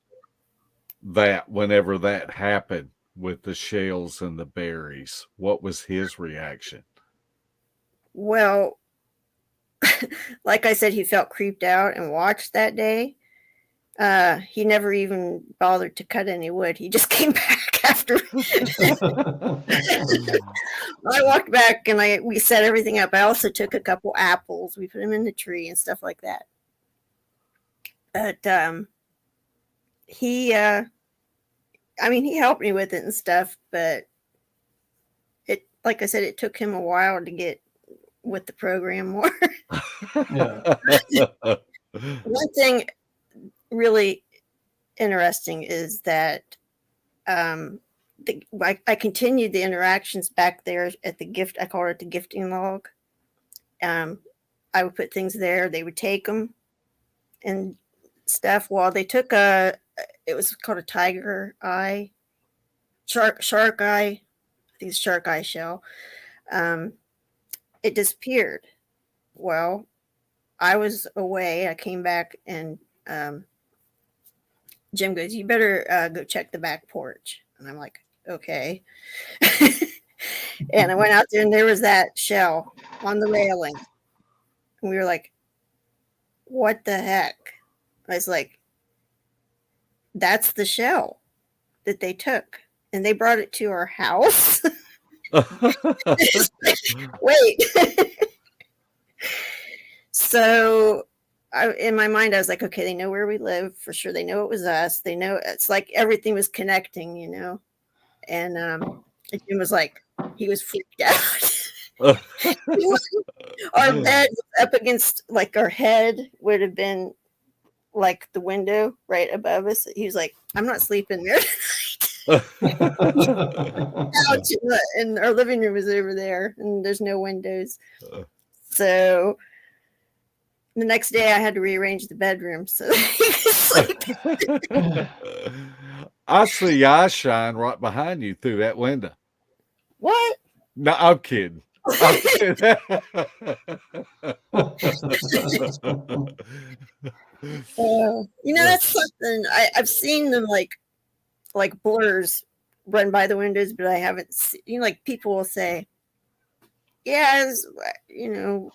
that whenever that happened with the shells and the berries? What was his reaction? Well, like I said, he felt creeped out and watched that day. He never even bothered to cut any wood. He just came back after. I walked back and we set everything up. I also took a couple apples. We put them in the tree and stuff like that. But he, I mean, he helped me with it and stuff. But it, like I said, it took him a while to get with the program more. One thing really interesting is that I continued the interactions back there at the gift. I call it the gifting log. I would put things there. They would take them and stuff. Well, they took it was called a tiger eye, shark eye. I think it's shark eye shell. It disappeared. Well, I was away. I came back and Jim goes, "You better go check the back porch." And I'm like, okay. And I went out there and there was that shell on the railing. And we were like, what the heck? I was like, that's the shell that they took. And they brought it to our house. Wait. So in my mind, I was like, okay, they know where we live for sure. They know it was us. They know, it's like everything was connecting, you know. And Jim was like, he was freaked out. Our bed was up against, like, our head would have been like the window right above us. He was like, I'm not sleeping there tonight. And our living room is over there, and there's no windows. So the next day I had to rearrange the bedroom so that he could sleep. I see eye shine right behind you through that window. What? No, I'm kidding. I'm kidding. You know, that's something I've seen them like blurs run by the windows, but I haven't seen, you know, like people will say, yeah, you know,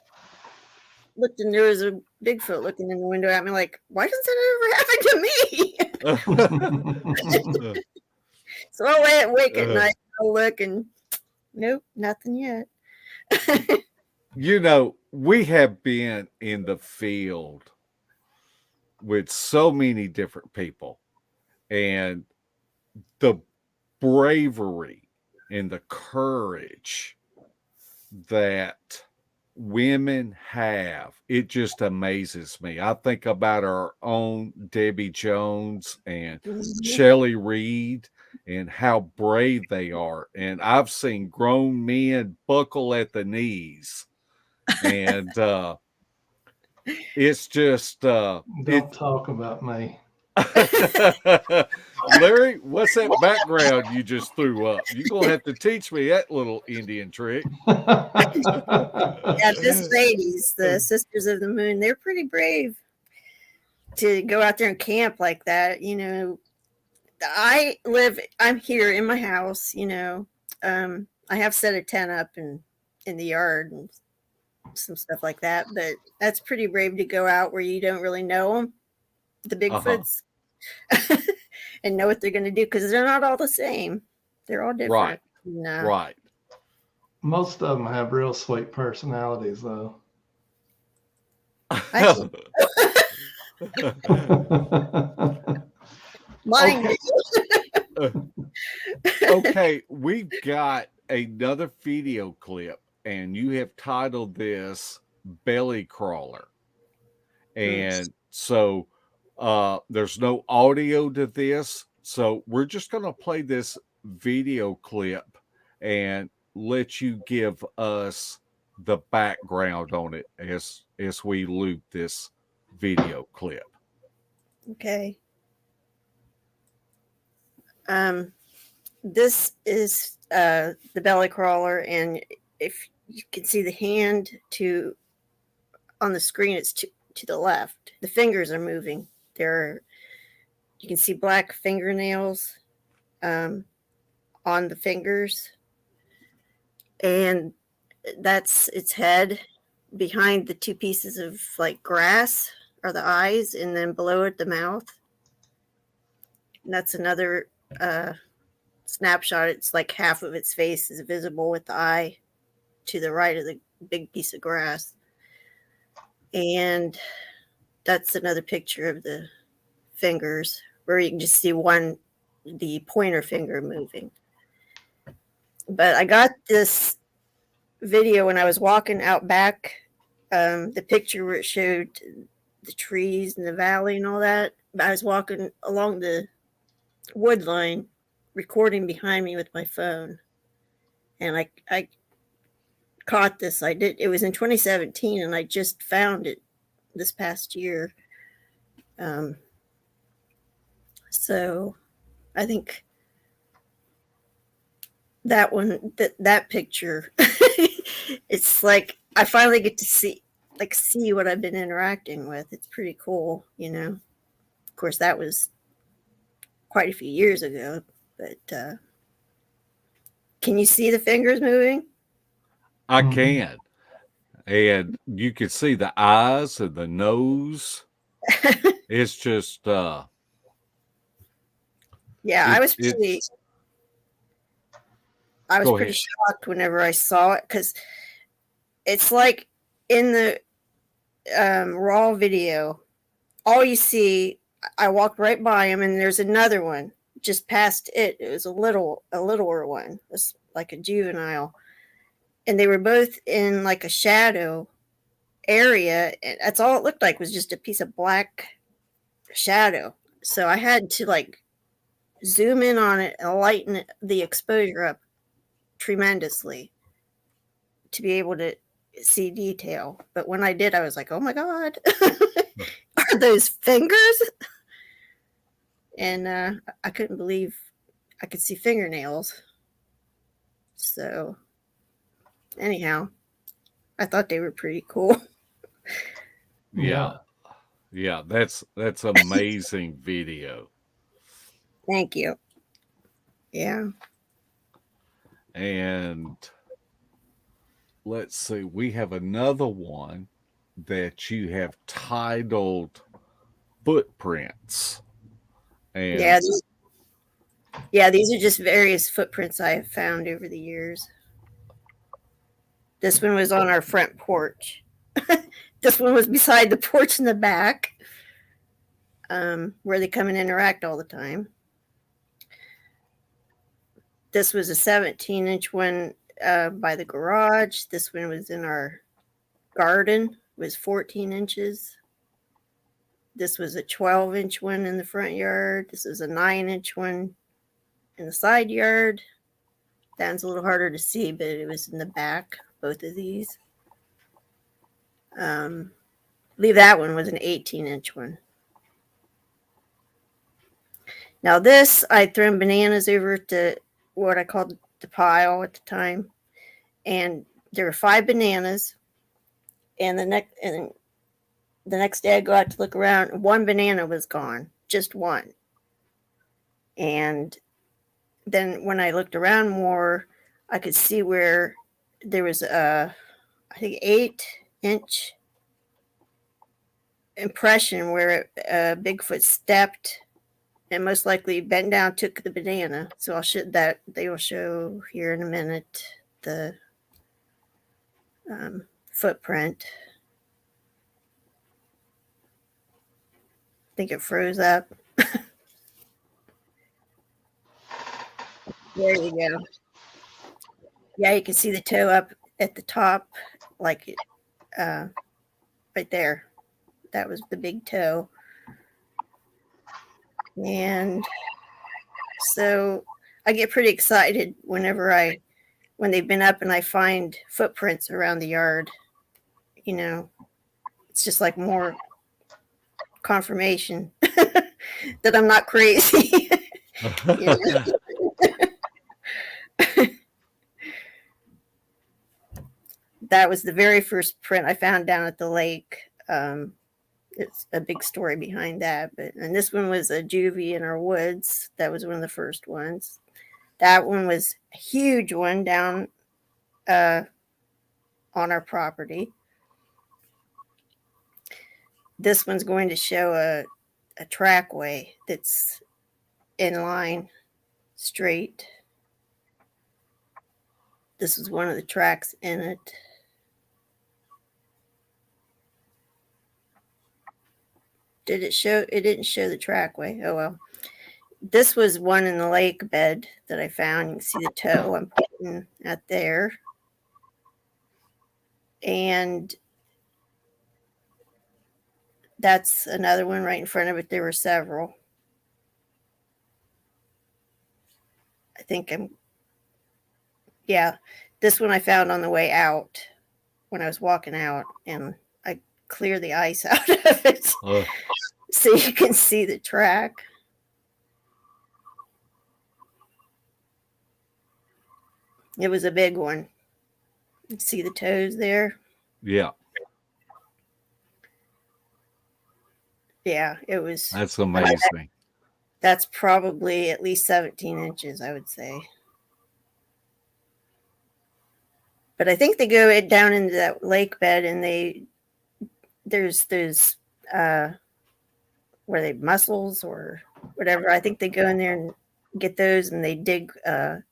looked and there was a Bigfoot looking in the window at me, like, why doesn't that ever happen to me? So I'll lay awake at night, I'll look, and nope, nothing yet. You know, we have been in the field with so many different people, and the bravery and the courage that women have, it just amazes me. I think about our own Debbie Jones and Shelley Reed and how brave they are. And I've seen grown men buckle at the knees. And it's just don't talk about me. Larry, what's that background you just threw up? You're gonna have to teach me that little Indian trick. Yeah, this ladies, the Sisters of the Moon, they're pretty brave to go out there and camp like that. You know, I'm here in my house, you know. I have set a tent up in the yard and some stuff like that, but that's pretty brave to go out where you don't really know them, the Bigfoots. and know what they're going to do, because they're not all the same. They're all different. Right. No. Right. Most of them have real sweet personalities, though. I think mine Okay. Okay, we've got another video clip, and you have titled this Belly Crawler. And so there's no audio to this. So we're just going to play this video clip and let you give us the background on it as we loop this video clip. Okay. This is the belly crawler, and if you can see the hand on the screen, it's to the left. The fingers are moving. You can see black fingernails on the fingers, and that's its head. Behind the two pieces of like grass are the eyes, and then below it the mouth. And that's another snapshot. It's like half of its face is visible with the eye to the right of the big piece of grass. And that's another picture of the fingers where you can just see the pointer finger moving. But I got this video when I was walking out back, the picture where it showed the trees and the valley and all that. I was walking along the wood line, recording behind me with my phone, and I caught this. It was in 2017, and I just found it this past year. So I think that one, that picture, it's like I finally get to see what I've been interacting with. It's pretty cool, you know. Of course, that was quite a few years ago, but can you see the fingers moving? I can. And you can see the eyes and the nose. It's just yeah, I was pretty shocked whenever I saw it, because it's like in the raw video, all you see, I walked right by him, and there's another one just past it. It was a littler one. It's like a juvenile, and they were both in like a shadow area. And that's all it looked like, was just a piece of black shadow. So I had to like zoom in on it and lighten the exposure up tremendously to be able to see detail. But when I did, I was like, oh my God, are those fingers? And I couldn't believe I could see fingernails. So anyhow, I thought they were pretty cool. yeah. That's amazing video. Thank you. Yeah. And let's see, we have another one that you have titled Footprints. And these are just various footprints I have found over the years. This one was on our front porch. This one was beside the porch in the back, where they come and interact all the time. This was a 17-inch one by the garage. This one was in our garden, was 14 inches. This was a 12-inch one in the front yard. This was a 9-inch one in the side yard. That one's a little harder to see, but it was in the back, both of these. I believe that one was an 18-inch one. Now this, I'd thrown bananas over to what I called the pile at the time. And there were 5 bananas. And the next day I go out to look around, and 1 banana was gone, just one. And then when I looked around more, I could see where there was I think 8-inch impression where Bigfoot stepped and most likely bent down, took the banana. So I'll show that. They will show here in a minute the footprint. I think it froze up. There you go. Yeah, you can see the toe up at the top, like right there. That was the big toe. And so I get pretty excited when they've been up and I find footprints around the yard. You know, it's just like more confirmation that I'm not crazy. You know? That was the very first print I found down at the lake. It's a big story behind that. And this one was a juvie in our woods. That was one of the first ones. That one was a huge one down on our property. This one's going to show a trackway that's in line straight. This was one of the tracks in it. Did it show? It didn't show the trackway. Oh, well. This was one in the lake bed that I found. You can see the toe I'm pointing at there. And that's another one right in front of it. There were several. I think this one I found on the way out when I was walking out, and I cleared the ice out of it. So you can see the track. It was a big one. You see the toes there? Yeah. Yeah, it was. That's amazing. That's probably at least 17 inches, I would say. But I think they go down into that lake bed, and there's where they mussels or whatever. I think they go in there and get those, and they dig the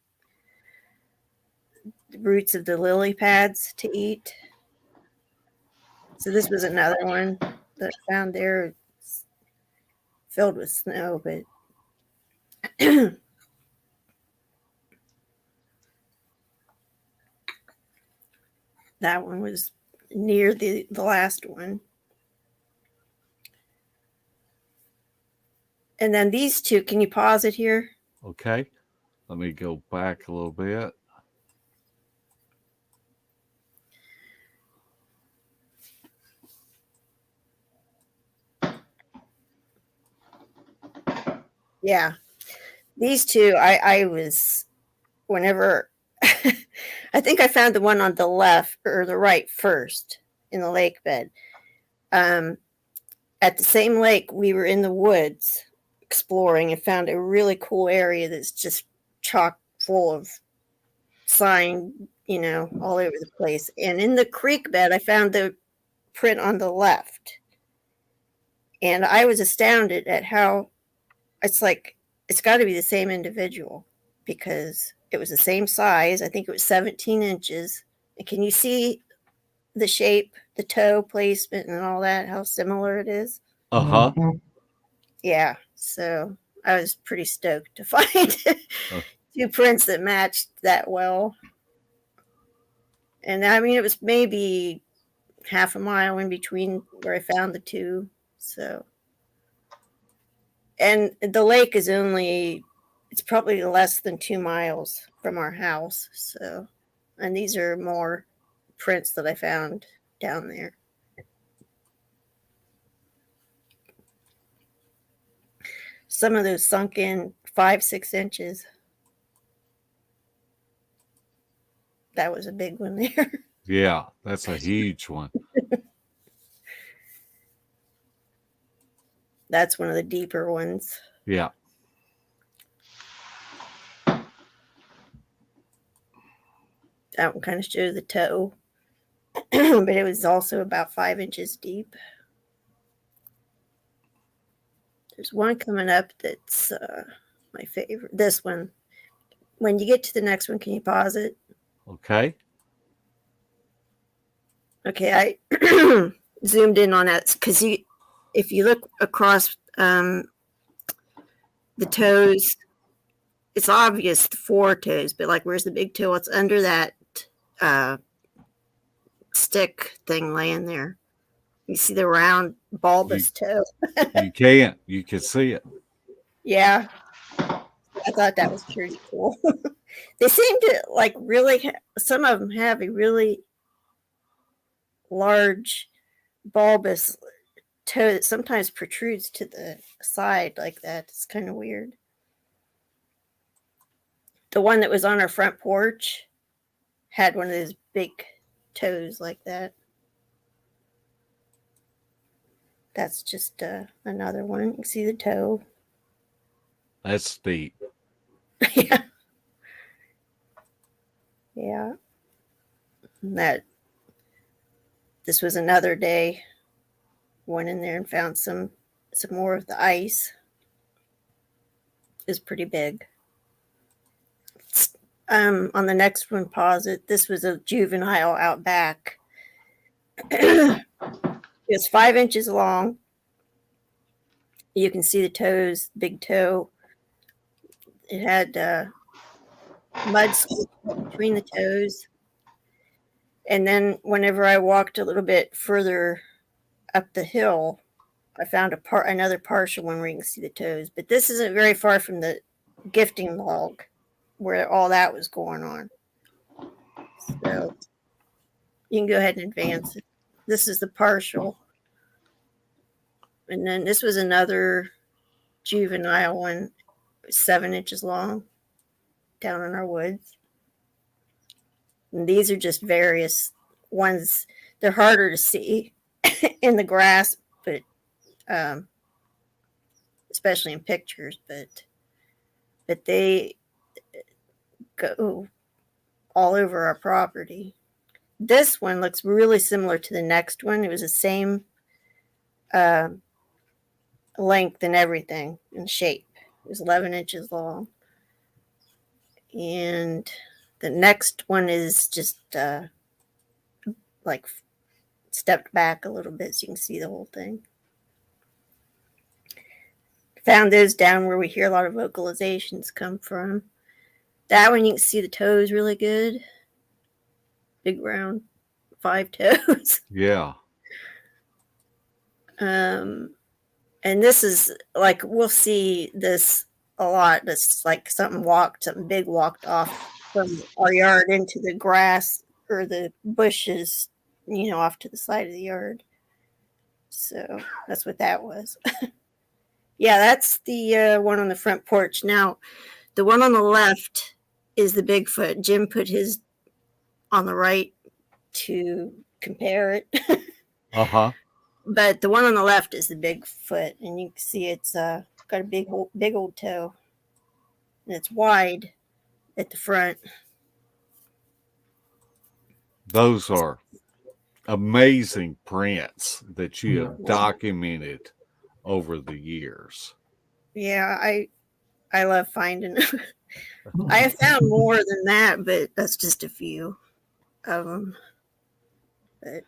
roots of the lily pads to eat. So this was another one that I found there. It's filled with snow, but that one was near the last one. And then these two, can you pause it here? Okay. Let me go back a little bit. Yeah. These two, I was, whenever, I think I found the one on the left or the right first in the lake bed. At the same lake, we were in the woods exploring and found a really cool area that's just chock full of sign, all over the place. And in the creek bed, I found the print on the left. And I was astounded at how it's got to be the same individual because it was the same size. I think it was 17 inches. And can you see the shape, the toe placement and all that, how similar it is? Uh-huh. Yeah. So I was pretty stoked to find two prints that matched that well. And I mean, it was maybe half a mile in between where I found the two. So, and the lake is it's probably less than 2 miles from our house. So, and these are more prints that I found down there. Some of those sunk in 5-6 inches. That was a big one there. Yeah, that's a huge one. That's one of the deeper ones. Yeah. That one kind of shows the toe. But it was also about 5 inches deep. There's one coming up that's my favorite. This one. When you get to the next one, can you pause it? Okay. Okay, I zoomed in on that because if you look across the toes, it's obvious the 4 toes, but like where's the big toe? What's under that stick thing laying there? You see the round bulbous toe? You can't. You can see it. Yeah. I thought that was pretty cool. They seem to like really, some of them have a really large bulbous toe that sometimes protrudes to the side like that. It's kind of weird. The one that was on our front porch had one of those big toes like that. That's just another one. You can see the toe. That's steep. Yeah. Yeah. And this was another day. Went in there and found some more of the ice. It was pretty big. On the next one, pause it. This was a juvenile out back. It was 5 inches long. You can see the toes, big toe. It had mud between the toes. And then whenever I walked a little bit further up the hill, I found another partial one where you can see the toes. But this isn't very far from the gifting log where all that was going on. So you can go ahead and advance it. This is the partial. And then this was another juvenile one, 7 inches long, down in our woods. And these are just various ones. They're harder to see in the grass, but especially in pictures, but they go all over our property. This one looks really similar to the next one. It was the same length and everything and shape. It was 11 inches long. And the next one is just like stepped back a little bit so you can see the whole thing. Found those down where we hear a lot of vocalizations come from. That one you can see the toes really good. Big round 5 toes. Yeah. And this is like, we'll see this a lot. This like something big walked off from our yard into the grass or the bushes, off to the side of the yard. So that's what that was. Yeah, that's the one on the front porch. Now, the one on the left is the Bigfoot. Jim put his on the right to compare it. Uh-huh. But the one on the left is the Bigfoot, and you can see it's got a big old toe, and it's wide at the front. Those are amazing prints that you have documented over the years. Yeah, I love finding them. I have found more than that, but that's just a few of them. But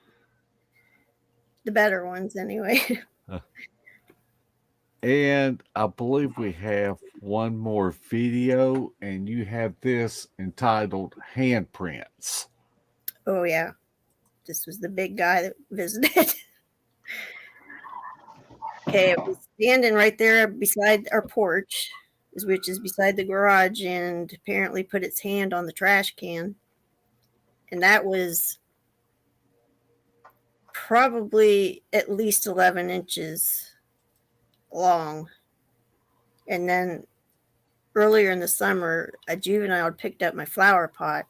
the better ones anyway. And I believe we have one more video, and you have this entitled Handprints. Oh, yeah. This was the big guy that visited. Okay, it was standing right there beside our porch, which is beside the garage, and apparently put its hand on the trash can. And that was probably at least 11 inches long. And then earlier in the summer, a juvenile had picked up my flower pot.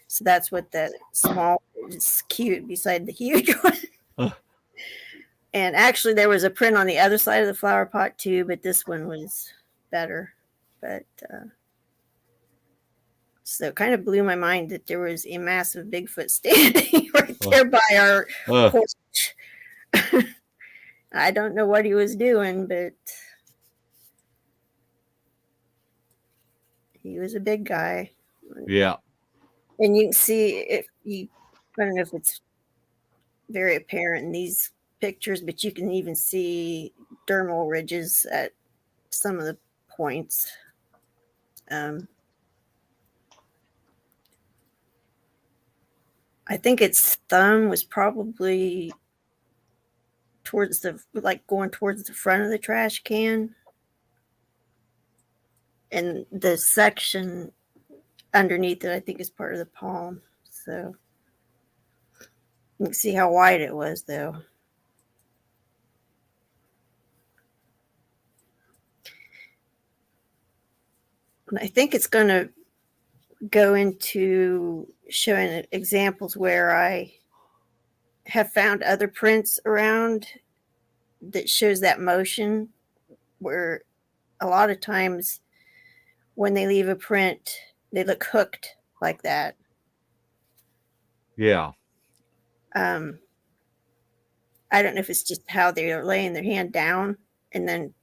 So that's what that small is cute beside the huge one. And actually there was a print on the other side of the flower pot too, but this one was better. But so it kind of blew my mind that there was a massive Bigfoot standing right there by our porch. I don't know what he was doing, but He was a big guy. Yeah. And you can see I don't know if it's very apparent in these pictures, but you can even see dermal ridges at some of the points. I think its thumb was probably going towards the front of the trash can. And the section underneath it, I think, is part of the palm. So you can see how wide it was, though. And I think it's going to go into showing examples where I have found other prints around that shows that motion, where a lot of times when they leave a print, they look hooked like that. Yeah. I don't know if it's just how they're laying their hand down and then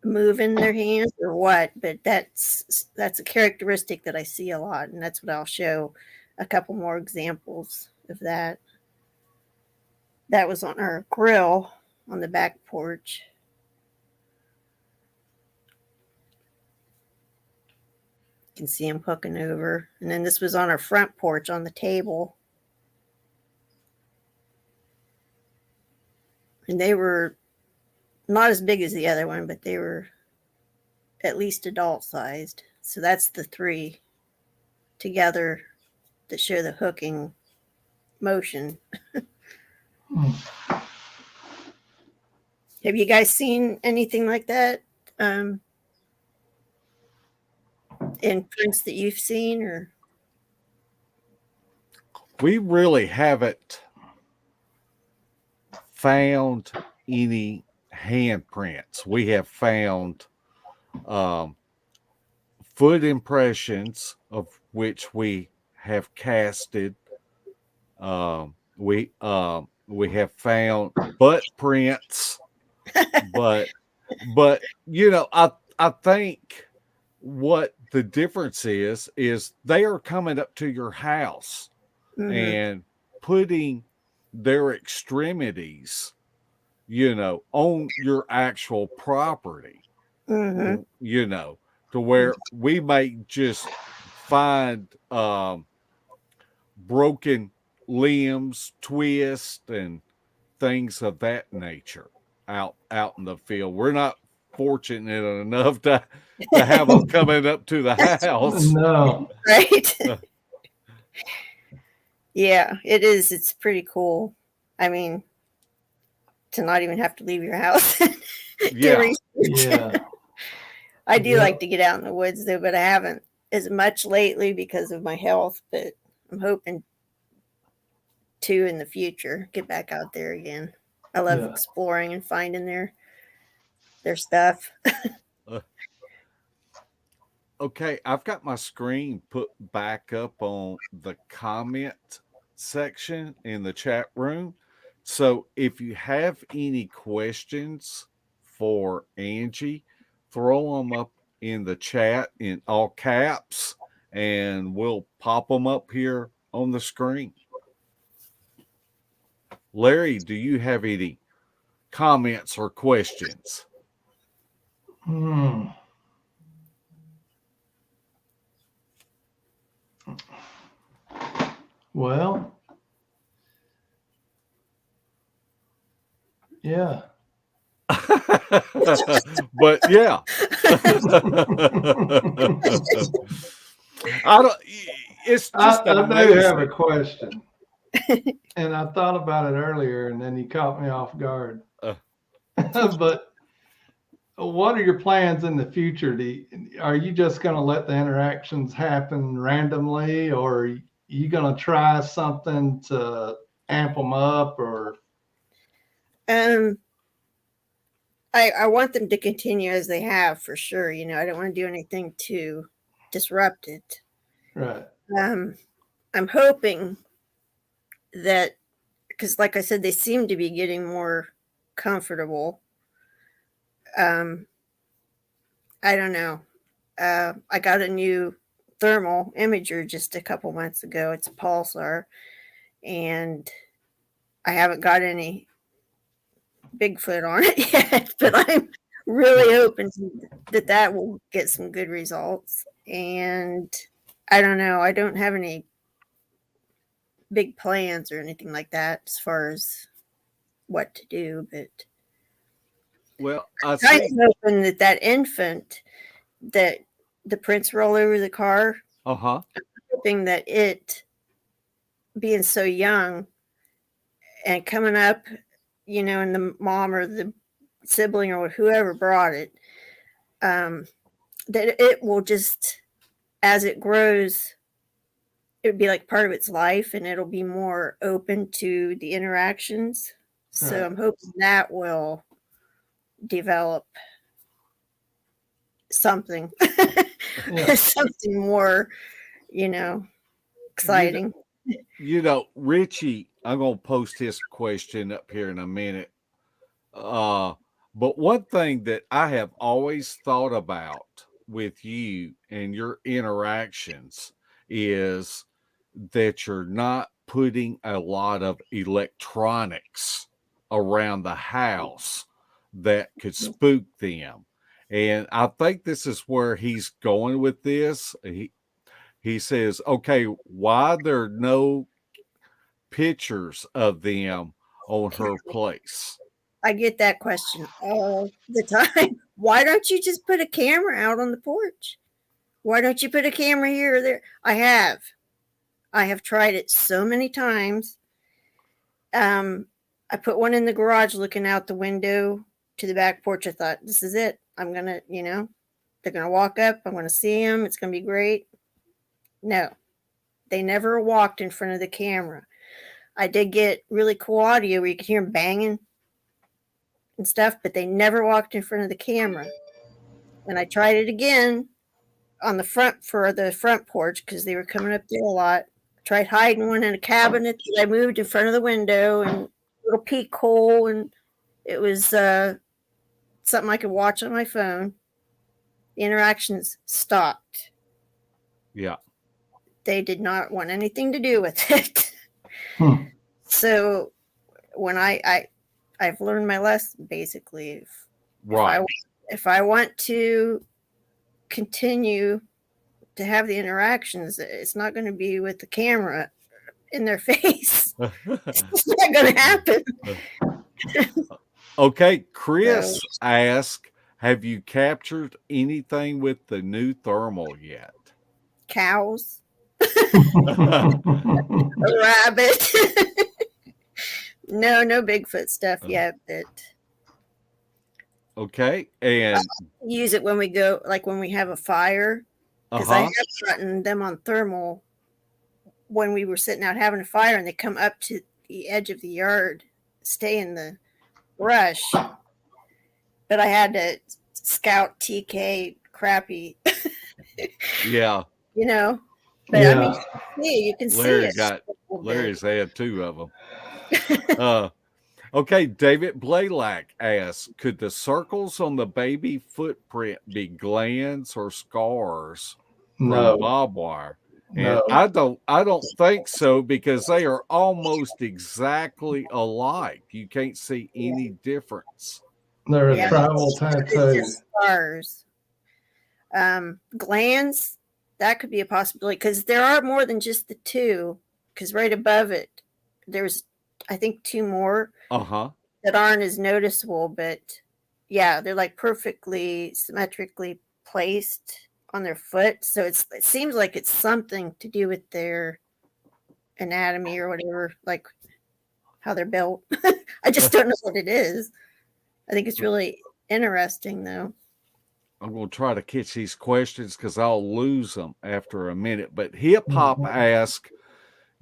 moving their hands or what, but that's a characteristic that I see a lot, and that's what I'll show a couple more examples of that. That was on our grill on the back porch. You can see him hooking over. And then this was on our front porch on the table. And they were not as big as the other one, but they were at least adult sized. So that's the three together that show the hooking motion. Have you guys seen anything like that in prints that you've seen? Or We really haven't found any handprints. We have found foot impressions, of which we have casted. We have found butt prints, but you know, I think what the difference is they are coming up to your house and putting their extremities, you know, on your actual property, you know, to where we may just find broken limbs, twists, and things of that nature out in the field. We're not fortunate enough to have them coming up to the house. No. Right. Yeah, it is. It's pretty cool. I mean, to not even have to leave your house. Yeah. Yeah. I do like to get out in the woods, though, but I haven't as much lately because of my health. But I'm hoping to, in the future, get back out there again. I love exploring and finding their stuff. Okay, I've got my screen put back up on the comment section in the chat room. So if you have any questions for Angie, throw them up in the chat in all caps, and we'll pop them up here on the screen. Larry, do you have any comments or questions? Well, yeah. But yeah. I don't. It's just I amazing. do have a question, and I thought about it earlier, and then you caught me off guard. But what are your plans in the future? Are you just going to let the interactions happen randomly, or are you going to try something to amp them up? Or I want them to continue as they have, for sure. You know, I don't want to do anything to disrupt it. Right. I'm hoping that, because like I said, they seem to be getting more comfortable. I don't know. I got a new thermal imager just a couple months ago. It's a pulsar, and I haven't got any Bigfoot on it yet, but I'm really hoping that will get some good results. And I don't know. I don't have any big plans or anything like that as far as what to do, but Well, I I'm see. hoping that infant that the prints roll over the car, Uh-huh. hoping that it being so young and coming up, and the mom or the sibling or whoever brought it, that it will just, as it grows, it would be like part of its life, and it'll be more open to the interactions. So Right. I'm hoping that will develop something, Yeah. something more, exciting. Richie, I'm going to post his question up here in a minute. But one thing that I have always thought about with you and your interactions is that you're not putting a lot of electronics around the house that could spook them. And I think this is where he's going with this. He says, okay, why there are no pictures of them on her place? I get that question all the time. Why don't you just put a camera out on the porch? Why don't you put a camera here or there? I have tried it so many times. I put one in the garage looking out the window to the back porch. I thought, this is it. I'm going to, they're going to walk up. I'm going to see them. It's going to be great. No, they never walked in front of the camera. I did get really cool audio where you could hear them banging and stuff, but they never walked in front of the camera. And I tried it again on the front for the front porch because they were coming up there a lot. I tried hiding one in a cabinet that I moved in front of the window and a little peek hole, and it was something I could watch on my phone. The interactions stopped. Yeah. They did not want anything to do with it. So when I've learned my lesson, basically. Right. If I want to continue to have the interactions, it's not going to be with the camera in their face. It's not going to happen. Okay, Chris asked, have you captured anything with the new thermal yet? Cows. A rabbit. No Bigfoot stuff yet, but okay, and use it when we go, like when we have a fire, because I have gotten them on thermal when we were sitting out having a fire, and they come up to the edge of the yard, stay in the brush, but I had to scout TK crappy. Yeah. But I mean, you can see it. Larry's had two of them. Okay, David Blaylock asks, could the circles on the baby footprint be glands or scars from barbed wire? And I don't think so, because they are almost exactly alike. You can't see any difference. They're a travel tattoo. Scars. Glands, that could be a possibility, because there are more than just the two, because right above it, there's, I think, two more that aren't as noticeable, but yeah, they're like perfectly symmetrically placed on their foot. So it seems like it's something to do with their anatomy or whatever, like how they're built. I just don't know what it is. I think it's really interesting, though. I'm going to try to catch these questions because I'll lose them after a minute. But Hip Hop asks,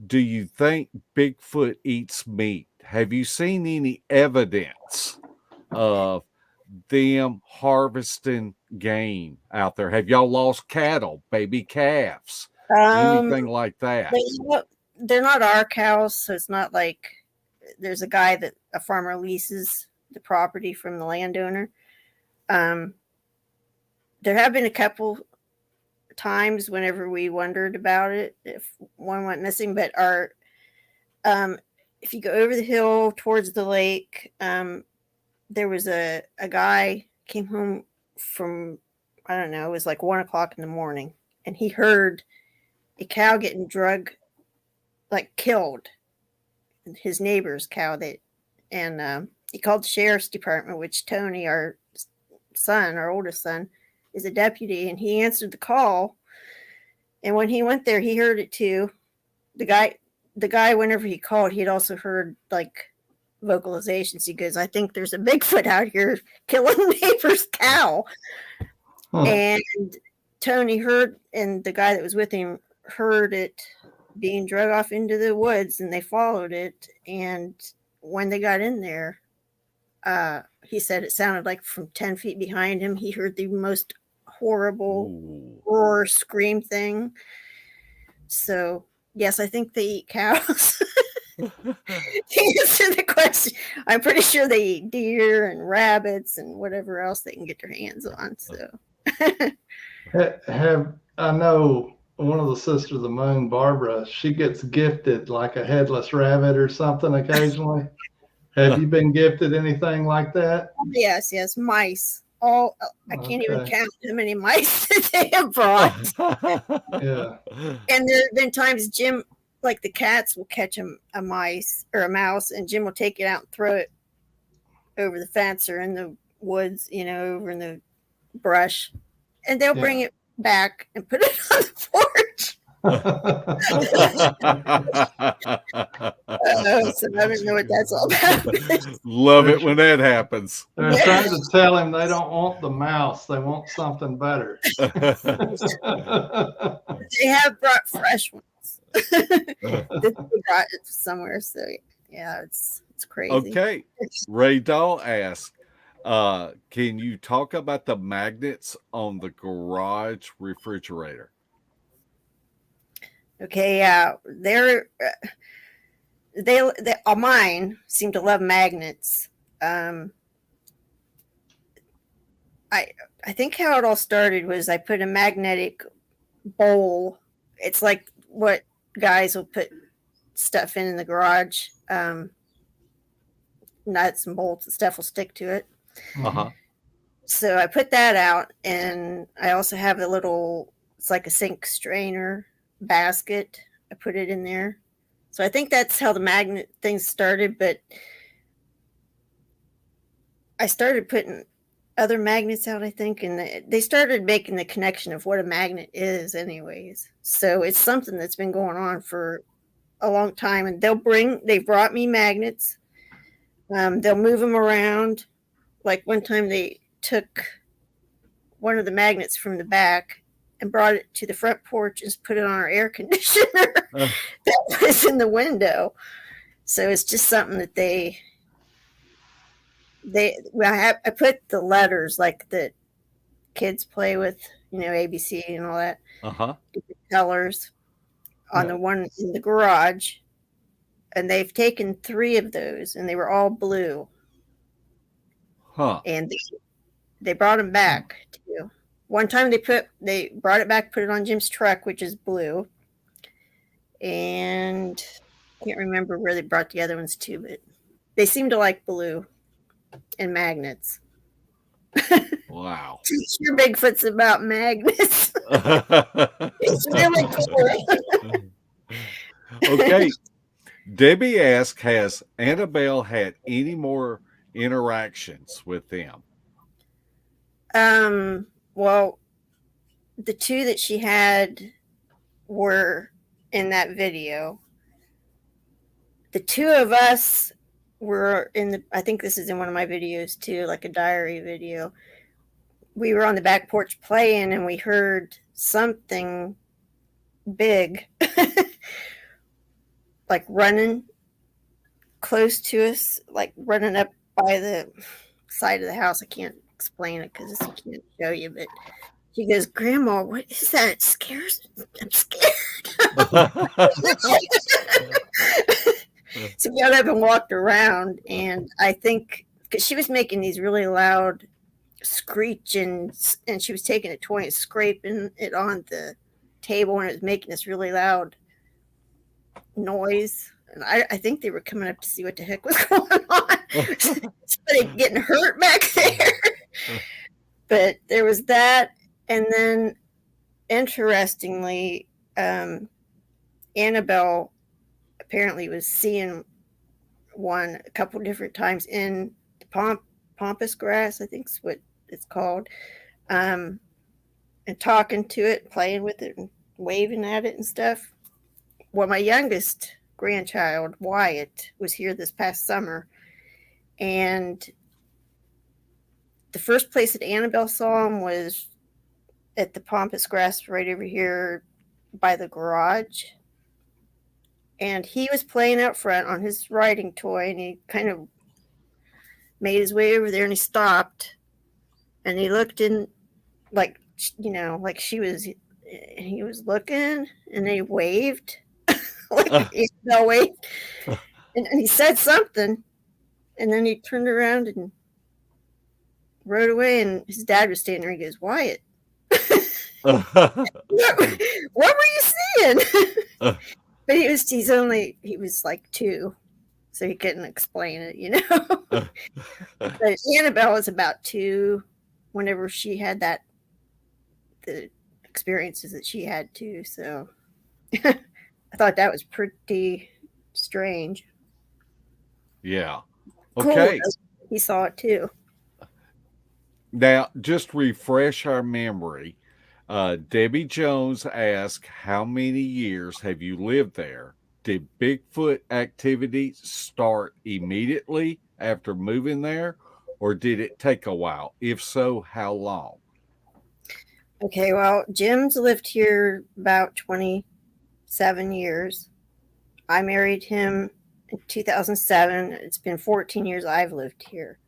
do you think Bigfoot eats meat? Have you seen any evidence of them harvesting game out there? Have y'all lost cattle, baby calves, anything like that? They're not our cows, so it's not like there's a farmer leases the property from the landowner. There have been a couple times whenever we wondered about it if one went missing. But if you go over the hill towards the lake, there was a guy came home from, I don't know, it was like 1:00 in the morning, and he heard a cow getting killed, his neighbor's cow. And he called the sheriff's department, which Tony, our oldest son, is a deputy, and he answered the call. And when he went there, he heard it too. The guy, whenever he called, he had also heard vocalizations. He goes, "I think there's a Bigfoot out here killing neighbor's cow." Huh. And Tony heard, and the guy that was with him heard it being drug off into the woods, and they followed it. And when they got in there, he said it sounded like from 10 feet behind him, he heard the most horrible roar, scream thing. So, yes, I think they eat cows. To answer the question, I'm pretty sure they eat deer and rabbits and whatever else they can get their hands on. So, I know one of the Sisters of the Moon, Barbara, she gets gifted like a headless rabbit or something occasionally. Have you been gifted anything like that? Yes, mice. I can't even count how many mice that they have brought. Yeah. And there have been times Jim, like the cats, will catch a mice or a mouse, and Jim will take it out and throw it over the fence or in the woods, over in the brush. And they'll bring it back and put it on the porch. So I don't know what that's all about. Love it when that happens. They're trying to tell him they don't want the mouse, they want something better. They have brought fresh ones. They brought it somewhere, so yeah, it's crazy. Okay, Ray Dahl asked, can you talk about the magnets on the garage refrigerator? Okay, yeah, mine seem to love magnets. I think how it all started was I put a magnetic bowl. It's like what guys will put stuff in the garage. Nuts and bolts and stuff will stick to it. Uh-huh. So I put that out, and I also have it's like a sink strainer basket. I put it in there. So I think that's how the magnet thing started, but I started putting other magnets out, I think, and they started making the connection of what a magnet is anyways. So it's something that's been going on for a long time, and they brought me magnets. They'll move them around. Like one time they took one of the magnets from the back and brought it to the front porch and put it on our air conditioner that was in the window. So it's just something that I put the letters like that kids play with, ABC and all that. Uh-huh. Colors on the one in the garage. And they've taken 3 of those, and they were all blue. Huh. And they brought them back too. One time they brought it back, put it on Jim's truck, which is blue. And I can't remember where they brought the other ones to, but they seem to like blue and magnets. Wow. Your Bigfoot's about magnets. It's really cool. Okay. Debbie asked, has Annabelle had any more interactions with them? Well, the 2 that she had were in that video. The 2 of us were I think this is in one of my videos too, like a diary video. We were on the back porch playing, and we heard something big, like running close to us, like running up by the side of the house. I can't explain it because I can't show you, but she goes, "Grandma, what is that? It scares me. I'm scared." So we got up and walked around, and I think because she was making these really loud screeching, and she was taking a toy and scraping it on the table, and it was making this really loud noise. And I think they were coming up to see what the heck was going on. Somebody getting hurt back there. But there was that. And then, interestingly, Annabelle apparently was seeing one a couple different times in the pampas grass, I think is what it's called, and talking to it, playing with it, and waving at it and stuff. Well, my youngest grandchild, Wyatt, was here this past summer, and the first place that Annabelle saw him was at the pampas grass right over here by the garage. And he was playing out front on his riding toy, and he kind of made his way over there, and he stopped, and he looked in, like, like he was looking, and he waved, like Isabel waved, and he said something, and then he turned around and rode away, and his dad was standing there. He goes, "Wyatt, what were you seeing?" But he was like 2, so he couldn't explain it, But Annabelle was about 2 whenever she had the experiences that she had too. So I thought that was pretty strange. Yeah. Okay. Cool. He saw it too. Now, just refresh our memory. Debbie Jones asked, how many years have you lived there? Did Bigfoot activity start immediately after moving there, or did it take a while? If so, how long? Okay, well, Jim's lived here about 27 years. I married him in 2007. It's been 14 years I've lived here.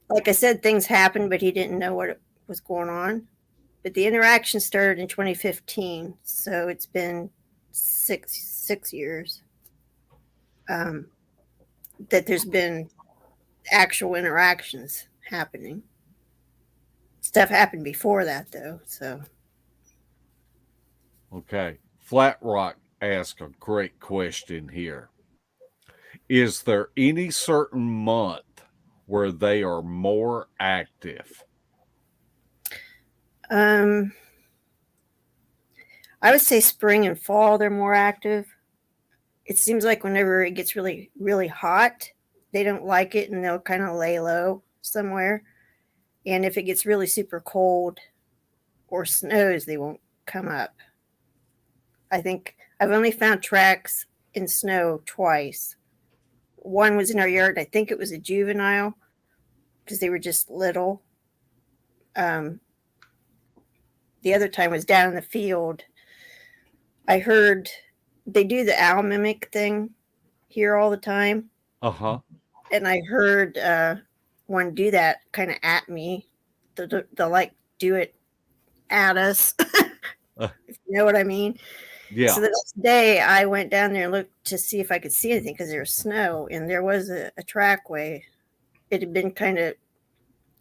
Like I said, things happened, but he didn't know what was going on. But the interaction started in 2015, so it's been six years that there's been actual interactions happening. Stuff happened before that, though. So, okay, Flat Rock asked a great question here. Is there any certain month where they are more active? I would say spring and fall, they're more active. It seems like whenever it gets really, really hot, they don't like it, and they'll kind of lay low somewhere. And if it gets really super cold or snows, they won't come up. I think I've only found tracks in snow twice. One was in our yard. I think it was a juvenile because they were just little. The other time was down in the field. I heard they do the owl mimic thing here all the time. Uh-huh. And I heard one do that kind of at me. They'll like do it at us. If you know what I mean? Yeah. So the next day I went down there and looked to see if I could see anything because there was snow, and there was a trackway. It had been kind of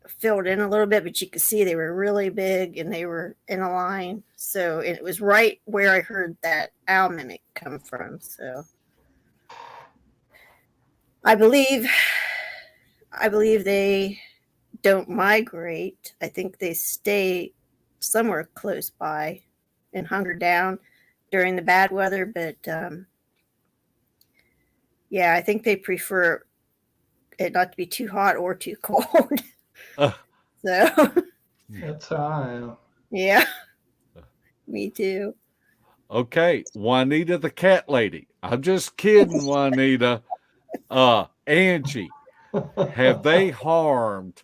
filled in a little bit, but you could see they were really big and they were in a line. So it was right where I heard that owl mimic come from. So I believe they don't migrate. I think they stay somewhere close by and hunker down during the bad weather. But yeah, I think they prefer it not to be too hot or too cold. So That's how I am. Yeah, me too. Okay, Juanita the cat lady. I'm just kidding, Juanita. Angie, have they harmed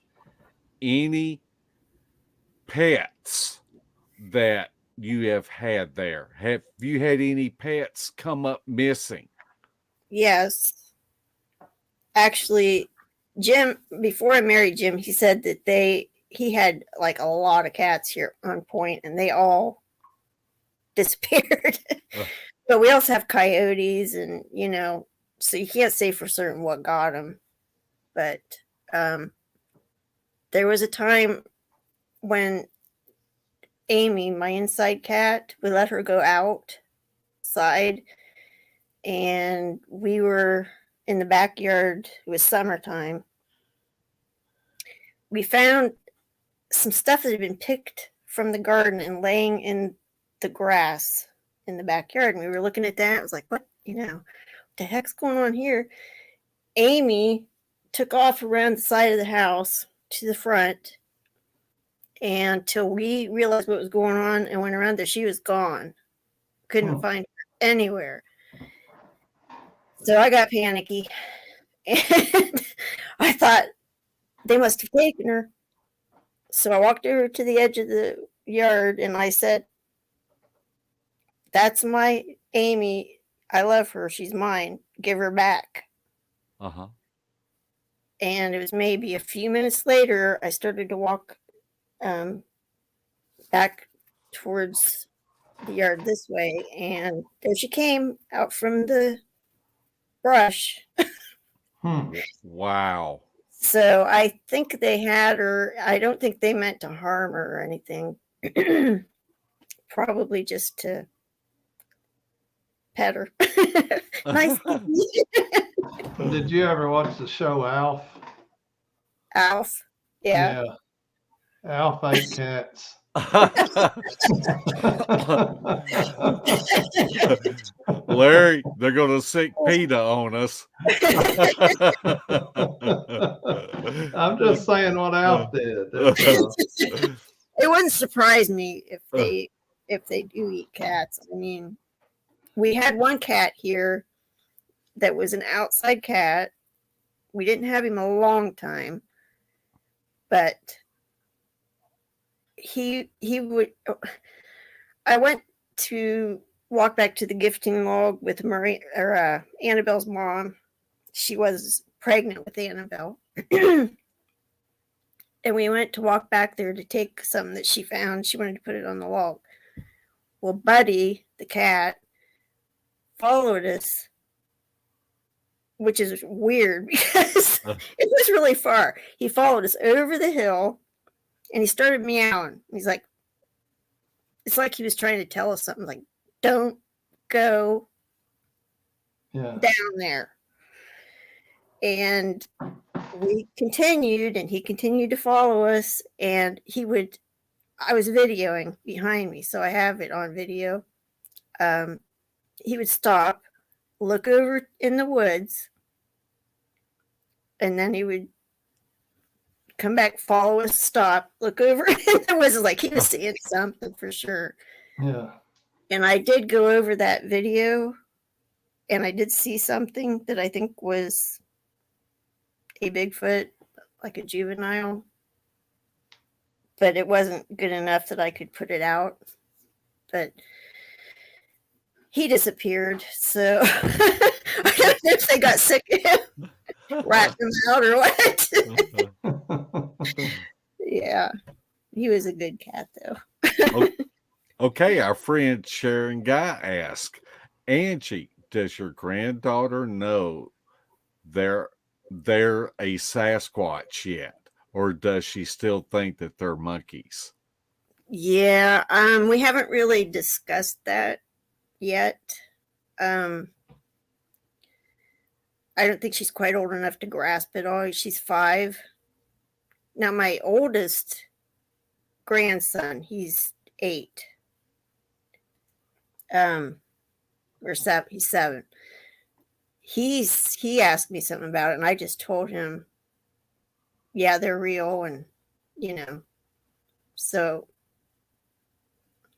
any pets that you have had there? Have you had any pets come up missing? Yes. Actually, Jim, before I married Jim, he said that he had like a lot of cats here on point, and they all disappeared. But we also have coyotes, and so you can't say for certain what got them. But there was a time when Amy, my inside cat, we let her go outside, and we were in the backyard. It was summertime. We found some stuff that had been picked from the garden and laying in the grass in the backyard. And we were looking at that. I was like, what the heck's going on here? Amy took off around the side of the house to the front, and until we realized what was going on and went around there, she was gone. Couldn't find her anywhere. So I got panicky, and I thought they must have taken her. So I walked over to the edge of the yard and I said, that's my Amy. I love her. She's mine. Give her back. Uh-huh. And it was maybe a few minutes later, I started to walk back towards the yard this way. And there she came out from the brush. Wow. So I think they had her. I don't think they meant to harm her or anything. Probably just to pet her. Nice. Did you ever watch the show Alf? Alf. Yeah. Alf ate cats. Larry, they're going to sick PETA on us. I'm just saying what Alf did. It wouldn't surprise me if they do eat cats. I mean, we had one cat here that was an outside cat. We didn't have him a long time, but he would. I went to walk back to the gifting log with Annabelle's mom. She was pregnant with Annabelle. And we went to walk back there to take some that she found. She wanted to put it on the log. Well, Buddy, the cat, followed us, which is weird because it was really far. He followed us over the hill and he started meowing. He's like, it's like he was trying to tell us something, like, don't go down there. And we continued, and he continued to follow us, and I was videoing behind me, so I have it on video. He would stop, look over in the woods, and then he would come back, follow us, stop, look over in the woods. Like he was seeing something for sure. Yeah. And I did go over that video, and I did see something that I think was a Bigfoot, like a juvenile, but it wasn't good enough that I could put it out. But he disappeared, so I don't know if they got sick of him, ratting him out or what. Yeah, he was a good cat, though. Okay, our friend Sharon Guy asked, Angie, does your granddaughter know they're a Sasquatch yet, or does she still think that they're monkeys? Yeah, we haven't really discussed that yet. I don't think she's quite old enough to grasp it all. She's 5. Now, my oldest grandson, he's 8. Or 7. He's 7. He asked me something about it, and I just told him, yeah, they're real, and so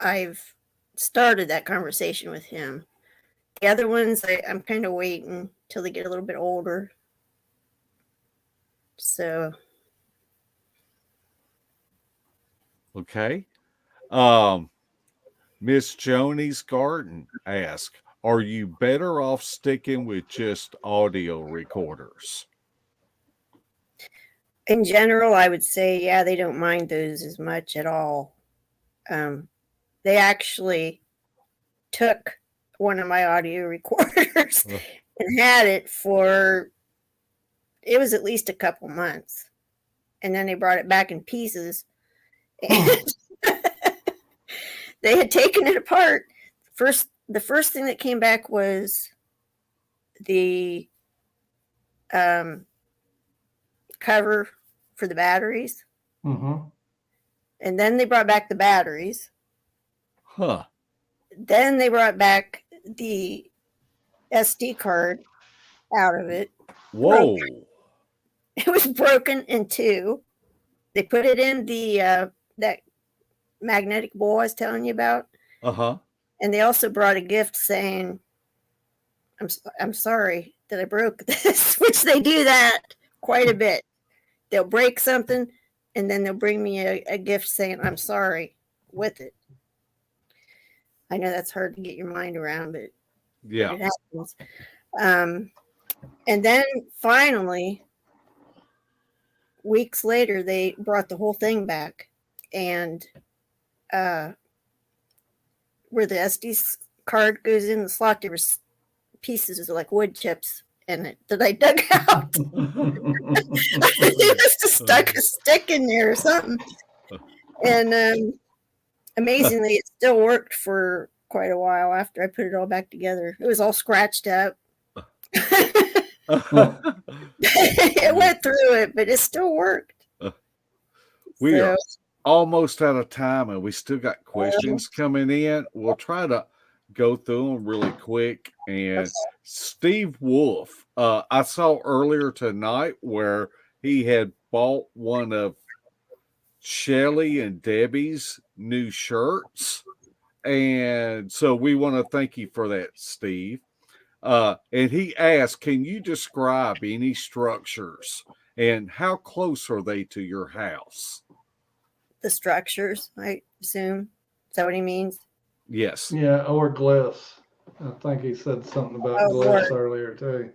I've started that conversation with him. The other ones, I'm kind of waiting till they get a little bit older. So, okay. Miss Joni's Garden asked, are you better off sticking with just audio recorders? in general, I would say, yeah, they don't mind those as much at all. They actually took one of my audio recorders and had it for, it was at least a couple months. and then they brought it back in pieces. And they had taken it apart. The first thing that came back was the cover for the batteries. Mm-hmm. And then they brought back the batteries. Huh. Then they brought back the SD card out of it. Whoa. It was broken in two. They put it in the that magnetic bowl I was telling you about. Uh-huh. And they also brought a gift saying, I'm sorry that I broke this, which they do that quite a bit. They'll break something, and then they'll bring me a gift saying, I'm sorry with it. I know that's hard to get your mind around, but Yeah. it happens. And then finally, weeks later, they brought the whole thing back. And where the SD card goes in the slot, there was pieces of like wood chips in it that I dug out. They must have stuck a stick in there or something. And amazingly, it still worked for quite a while after I put it all back together. It was all scratched up. It went through it, but it still worked. We are almost out of time, and we still got questions coming in. We'll try to go through them really quick. And Steve Wolf, I saw earlier tonight where he had bought one of Shelly and Debbie's new shirts. And so we want to thank you for that, Steve. And he asked, can you describe any structures and how close are they to your house? The structures, I assume. Is that what he means? Yes. Yeah, or glyphs. I think he said something about glyphs earlier too.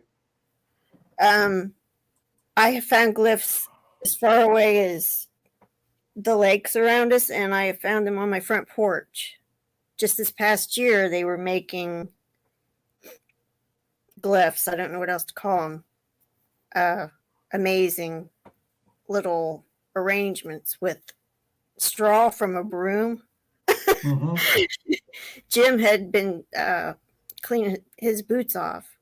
I have found glyphs as far away as the lakes around us, and I have found them on my front porch. Just this past year, they were making glyphs. I don't know what else to call them. Amazing little arrangements with straw from a broom. Mm-hmm. Jim had been cleaning his boots off.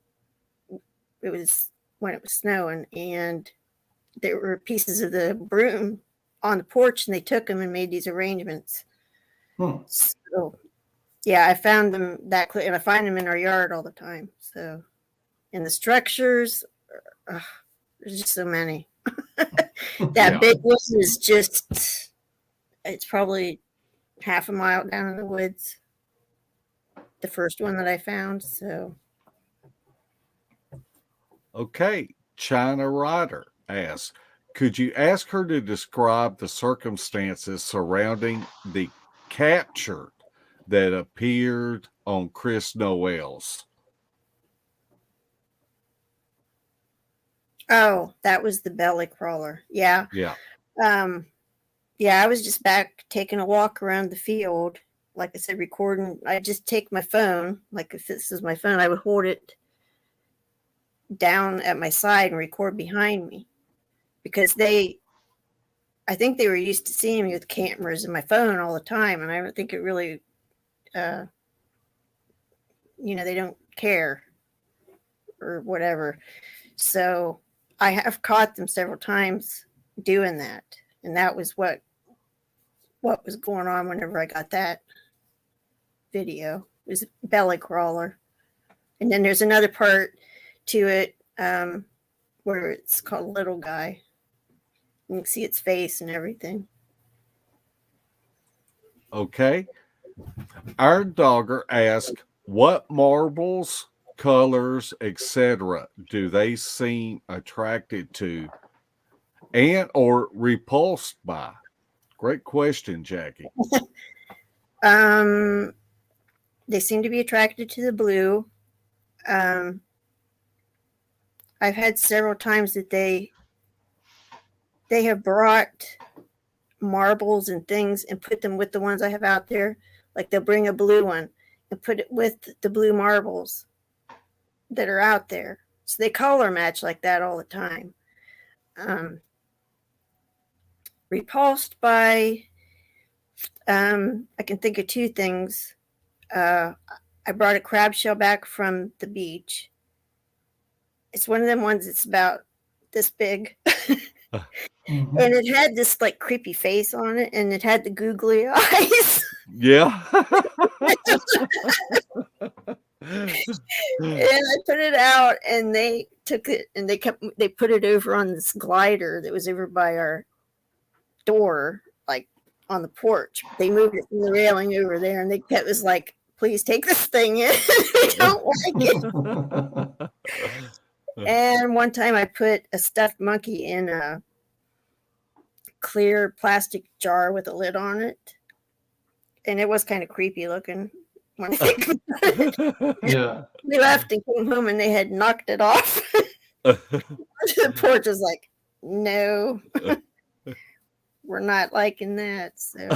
It was when it was snowing, and there were pieces of the broom on the porch, and they took them and made these arrangements. So, yeah, I found them that clear, and I find them in our yard all the time. So, and the structures, there's just so many. That big one is just, it's probably half a mile down in the woods. The first one that I found. So, okay. China Ryder asks, could you ask her to describe the circumstances surrounding the capture that appeared on Chris Noel's? Oh, that was the belly crawler. Yeah. Yeah. Yeah, I was just back taking a walk around the field. Like I said, recording. I just take my phone. Like if this is my phone, I would hold it down at my side and record behind me. Because I think they were used to seeing me with cameras and my phone all the time. And I don't think it really, they don't care or whatever. So I have caught them several times doing that. And that was what was going on whenever I got that video. It was belly crawler. And then there's another part to it where it's called Little Guy. You can see its face and everything. Okay. Our dogger asked, what marbles, colors, etc. do they seem attracted to and or repulsed by? Great question, Jackie. They seem to be attracted to the blue. I've had several times that they have brought marbles and things and put them with the ones I have out there. Like they'll bring a blue one and put it with the blue marbles that are out there. So they color match like that all the time. repulsed by, I can think of two things. I brought a crab shell back from the beach. It's one of them ones that's about this big. Mhm. And it had this like creepy face on it, and it had the googly eyes. Yeah. And I put it out, and they took it and they put it over on this glider that was over by our door, like on the porch. They moved it from the railing over there, and it was like, please take this thing in. We don't like it. And one time I put a stuffed monkey in a clear plastic jar with a lid on it, and it was kind of creepy looking when I think about it. Yeah. We left and came home, and they had knocked it off. The porch was like, no, we're not liking that. So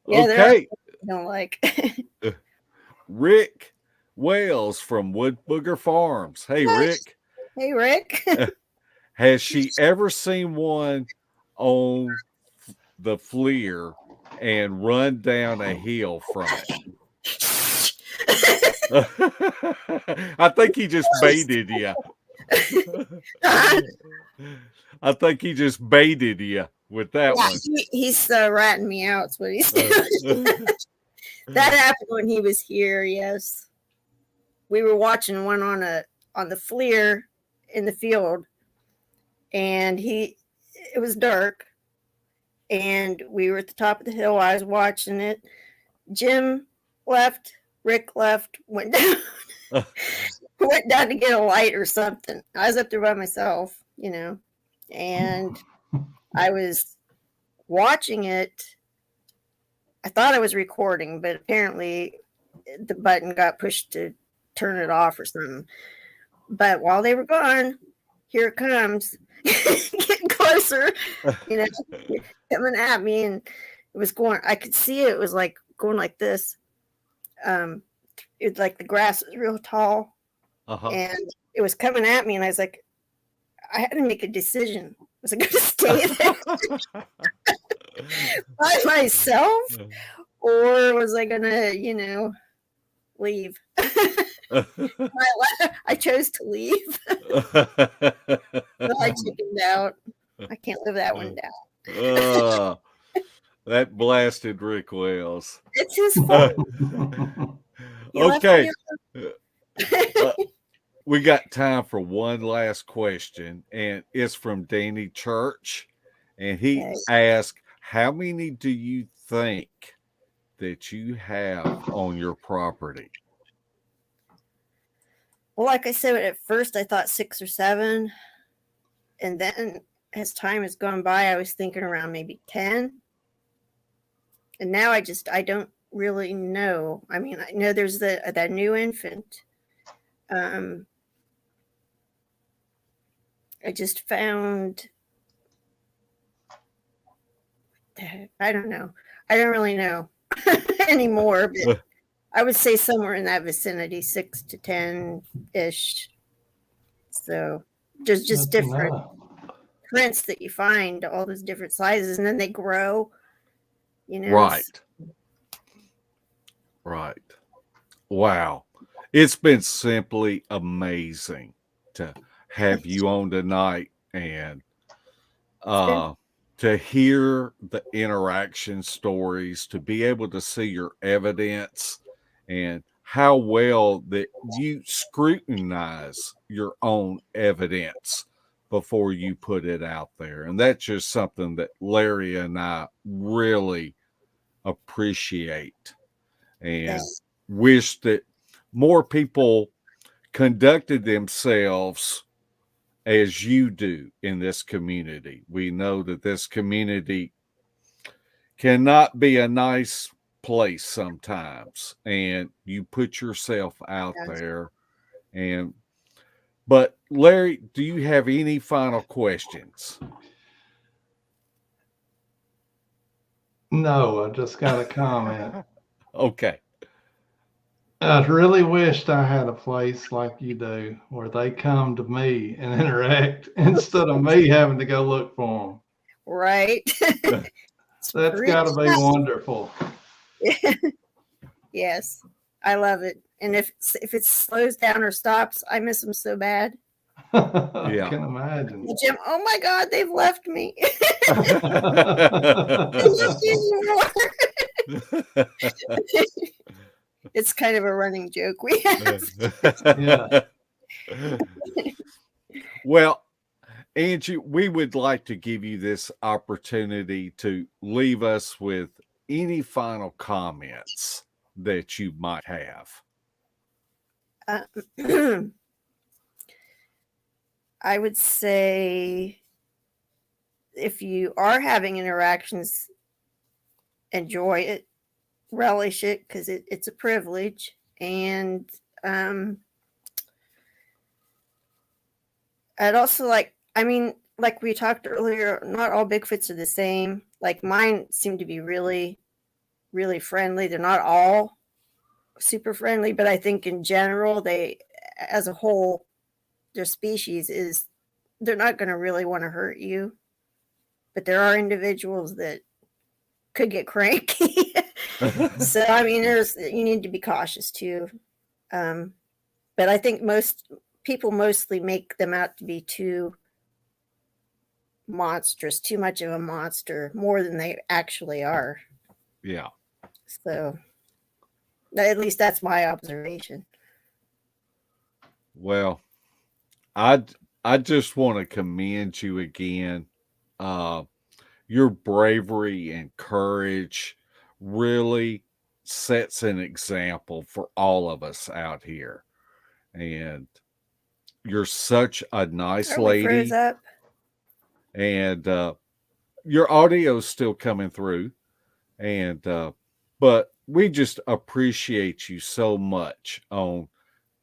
yeah, Okay. I don't like. Rick Wales from Wood Booger Farms. Hey, Rick. Hey, Rick. Has she ever seen one on the FLIR and run down a hill from it? I think he just baited you. I think he just baited you with that one. He's ratting me out. That's what he's doing. That happened when he was here. Yes, we were watching one on the FLIR in the field, and it was dark, and we were at the top of the hill. I was watching it. Jim left. Rick left. Went down. Went down to get a light or something. I was up there by myself, and I was watching it. I thought I was recording, but apparently the button got pushed to turn it off or something. But while they were gone, here it comes, getting closer, coming at me, and it was going. I could see it was like going like this. It's like the grass was real tall, and it was coming at me, and I was like, I had to make a decision. Was I going to stay there by myself, or was I going to, leave? I chose to leave. So I chickened out. I can't live that one down. That blasted Rick Wells. It's his fault. Okay. We got time for one last question, and it's from Danny Church. And he asked, how many do you think that you have on your property? Well, like I said, at first I thought 6 or 7. And then as time has gone by, I was thinking around maybe 10. And now I don't really know. I mean, I know there's that new infant. I just found, I don't know. I don't really know anymore, but I would say somewhere in that vicinity, 6 to 10-ish. So there's just different prints that you find, all those different sizes, and then they grow, Right. Wow. It's been simply amazing to have you on tonight and to hear the interaction stories, to be able to see your evidence and how well that you scrutinize your own evidence before you put it out there. And that's just something that Larry and I really appreciate and wish that more people conducted themselves as you do in this community. We know that this community cannot be a nice place sometimes, and you put yourself out there. But Larry, do you have any final questions? No, I just got a comment. Okay. I really wished I had a place like you do where they come to me and interact instead of me having to go look for them. Right. It's That's pretty got to be wonderful. Yes, I love it. And if it slows down or stops, I miss them so bad. I Yeah. can imagine. Jim, oh my God, they've left me. It's kind of a running joke we have. Yeah. Well, Angie, we would like to give you this opportunity to leave us with any final comments that you might have. I would say if you are having interactions, enjoy it, relish it, because it's a privilege. And I'd also like we talked earlier, not all Bigfoots are the same. Like mine seem to be really, really friendly. They're not all super friendly, but I think in general, they, as a whole, their species they're not going to really want to hurt you. But there are individuals that could get cranky. So, I mean, you need to be cautious too. But I think most people mostly make them out to be too monstrous, too much of a monster, more than they actually are. Yeah. So, at least that's my observation. Well, I just want to commend you again. Your bravery and courage really sets an example for all of us out here. And you're such a nice lady. Froze up. And your audio's still coming through. And but we just appreciate you so much on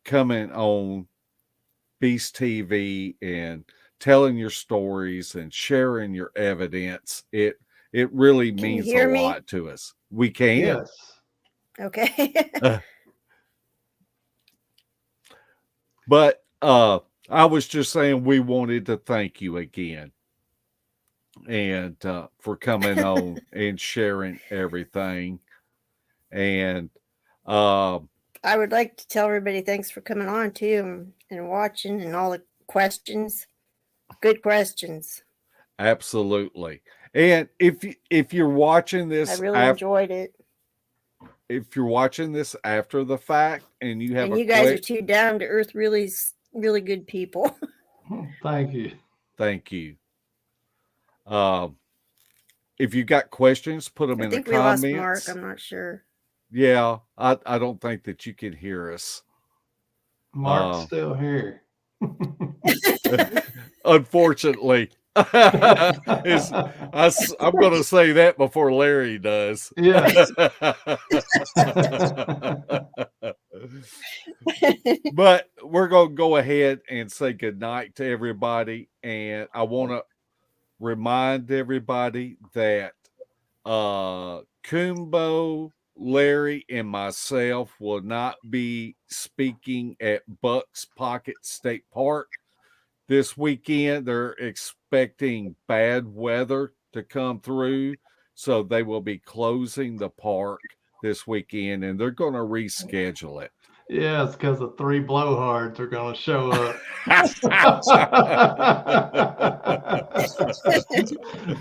coming on Beast TV and telling your stories and sharing your evidence. It really means a lot to us. We can. Yes. Okay. But I was just saying we wanted to thank you again and for coming on and sharing everything. And I would like to tell everybody thanks for coming on too and watching and all the questions. Good questions. Absolutely. And if you're watching this, I really enjoyed it. If you're watching this after the fact and you have and you guys are two down to earth, really, really good people. Thank you. Thank you. If you got questions, put them in the comments. I think we lost Mark. I'm not sure. Yeah, I don't think that you can hear us. Mark's still here. Unfortunately. I'm going to say that before Larry does. Yes. But we're going to go ahead and say goodnight to everybody. And I want to remind everybody that Kumbo, Larry, and myself will not be speaking at Buck's Pocket State Park this weekend. They're expecting bad weather to come through, so they will be closing the park this weekend, and they're going to reschedule it. Yeah, it's because the 3 blowhards are going to show up.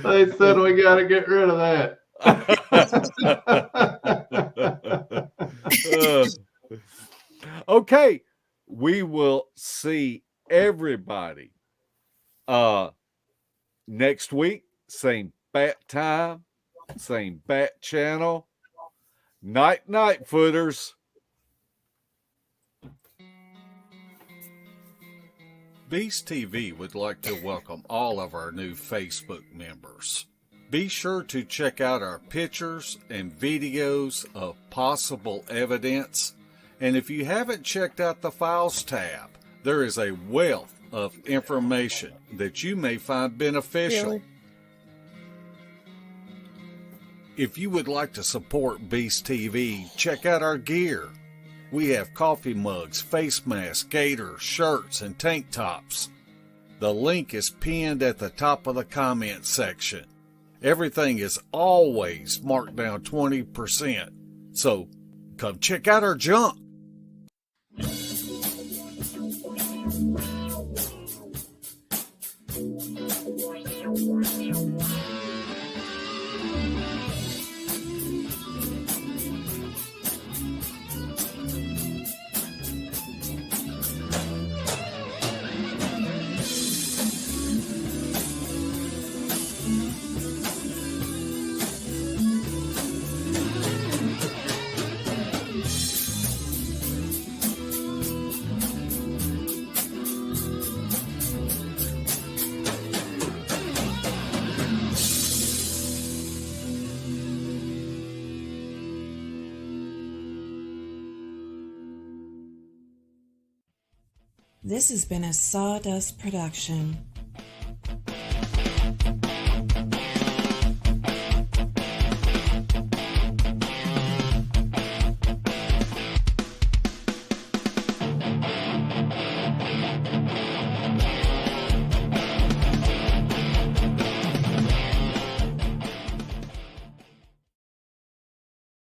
They said we got to get rid of that. Okay, we will see everybody next week. Same bat time, same bat channel. Night, footers. Beast TV would like to welcome all of our new Facebook members. Be sure to check out our pictures and videos of possible evidence. And if you haven't checked out the Files tab, there is a wealth of information that you may find beneficial. Really? If you would like to support Beast TV, check out our gear. We have coffee mugs, face masks, gaiters, shirts, and tank tops. The link is pinned at the top of the comment section. Everything is always marked down 20%. So come check out our junk. This has been a Sawdust production.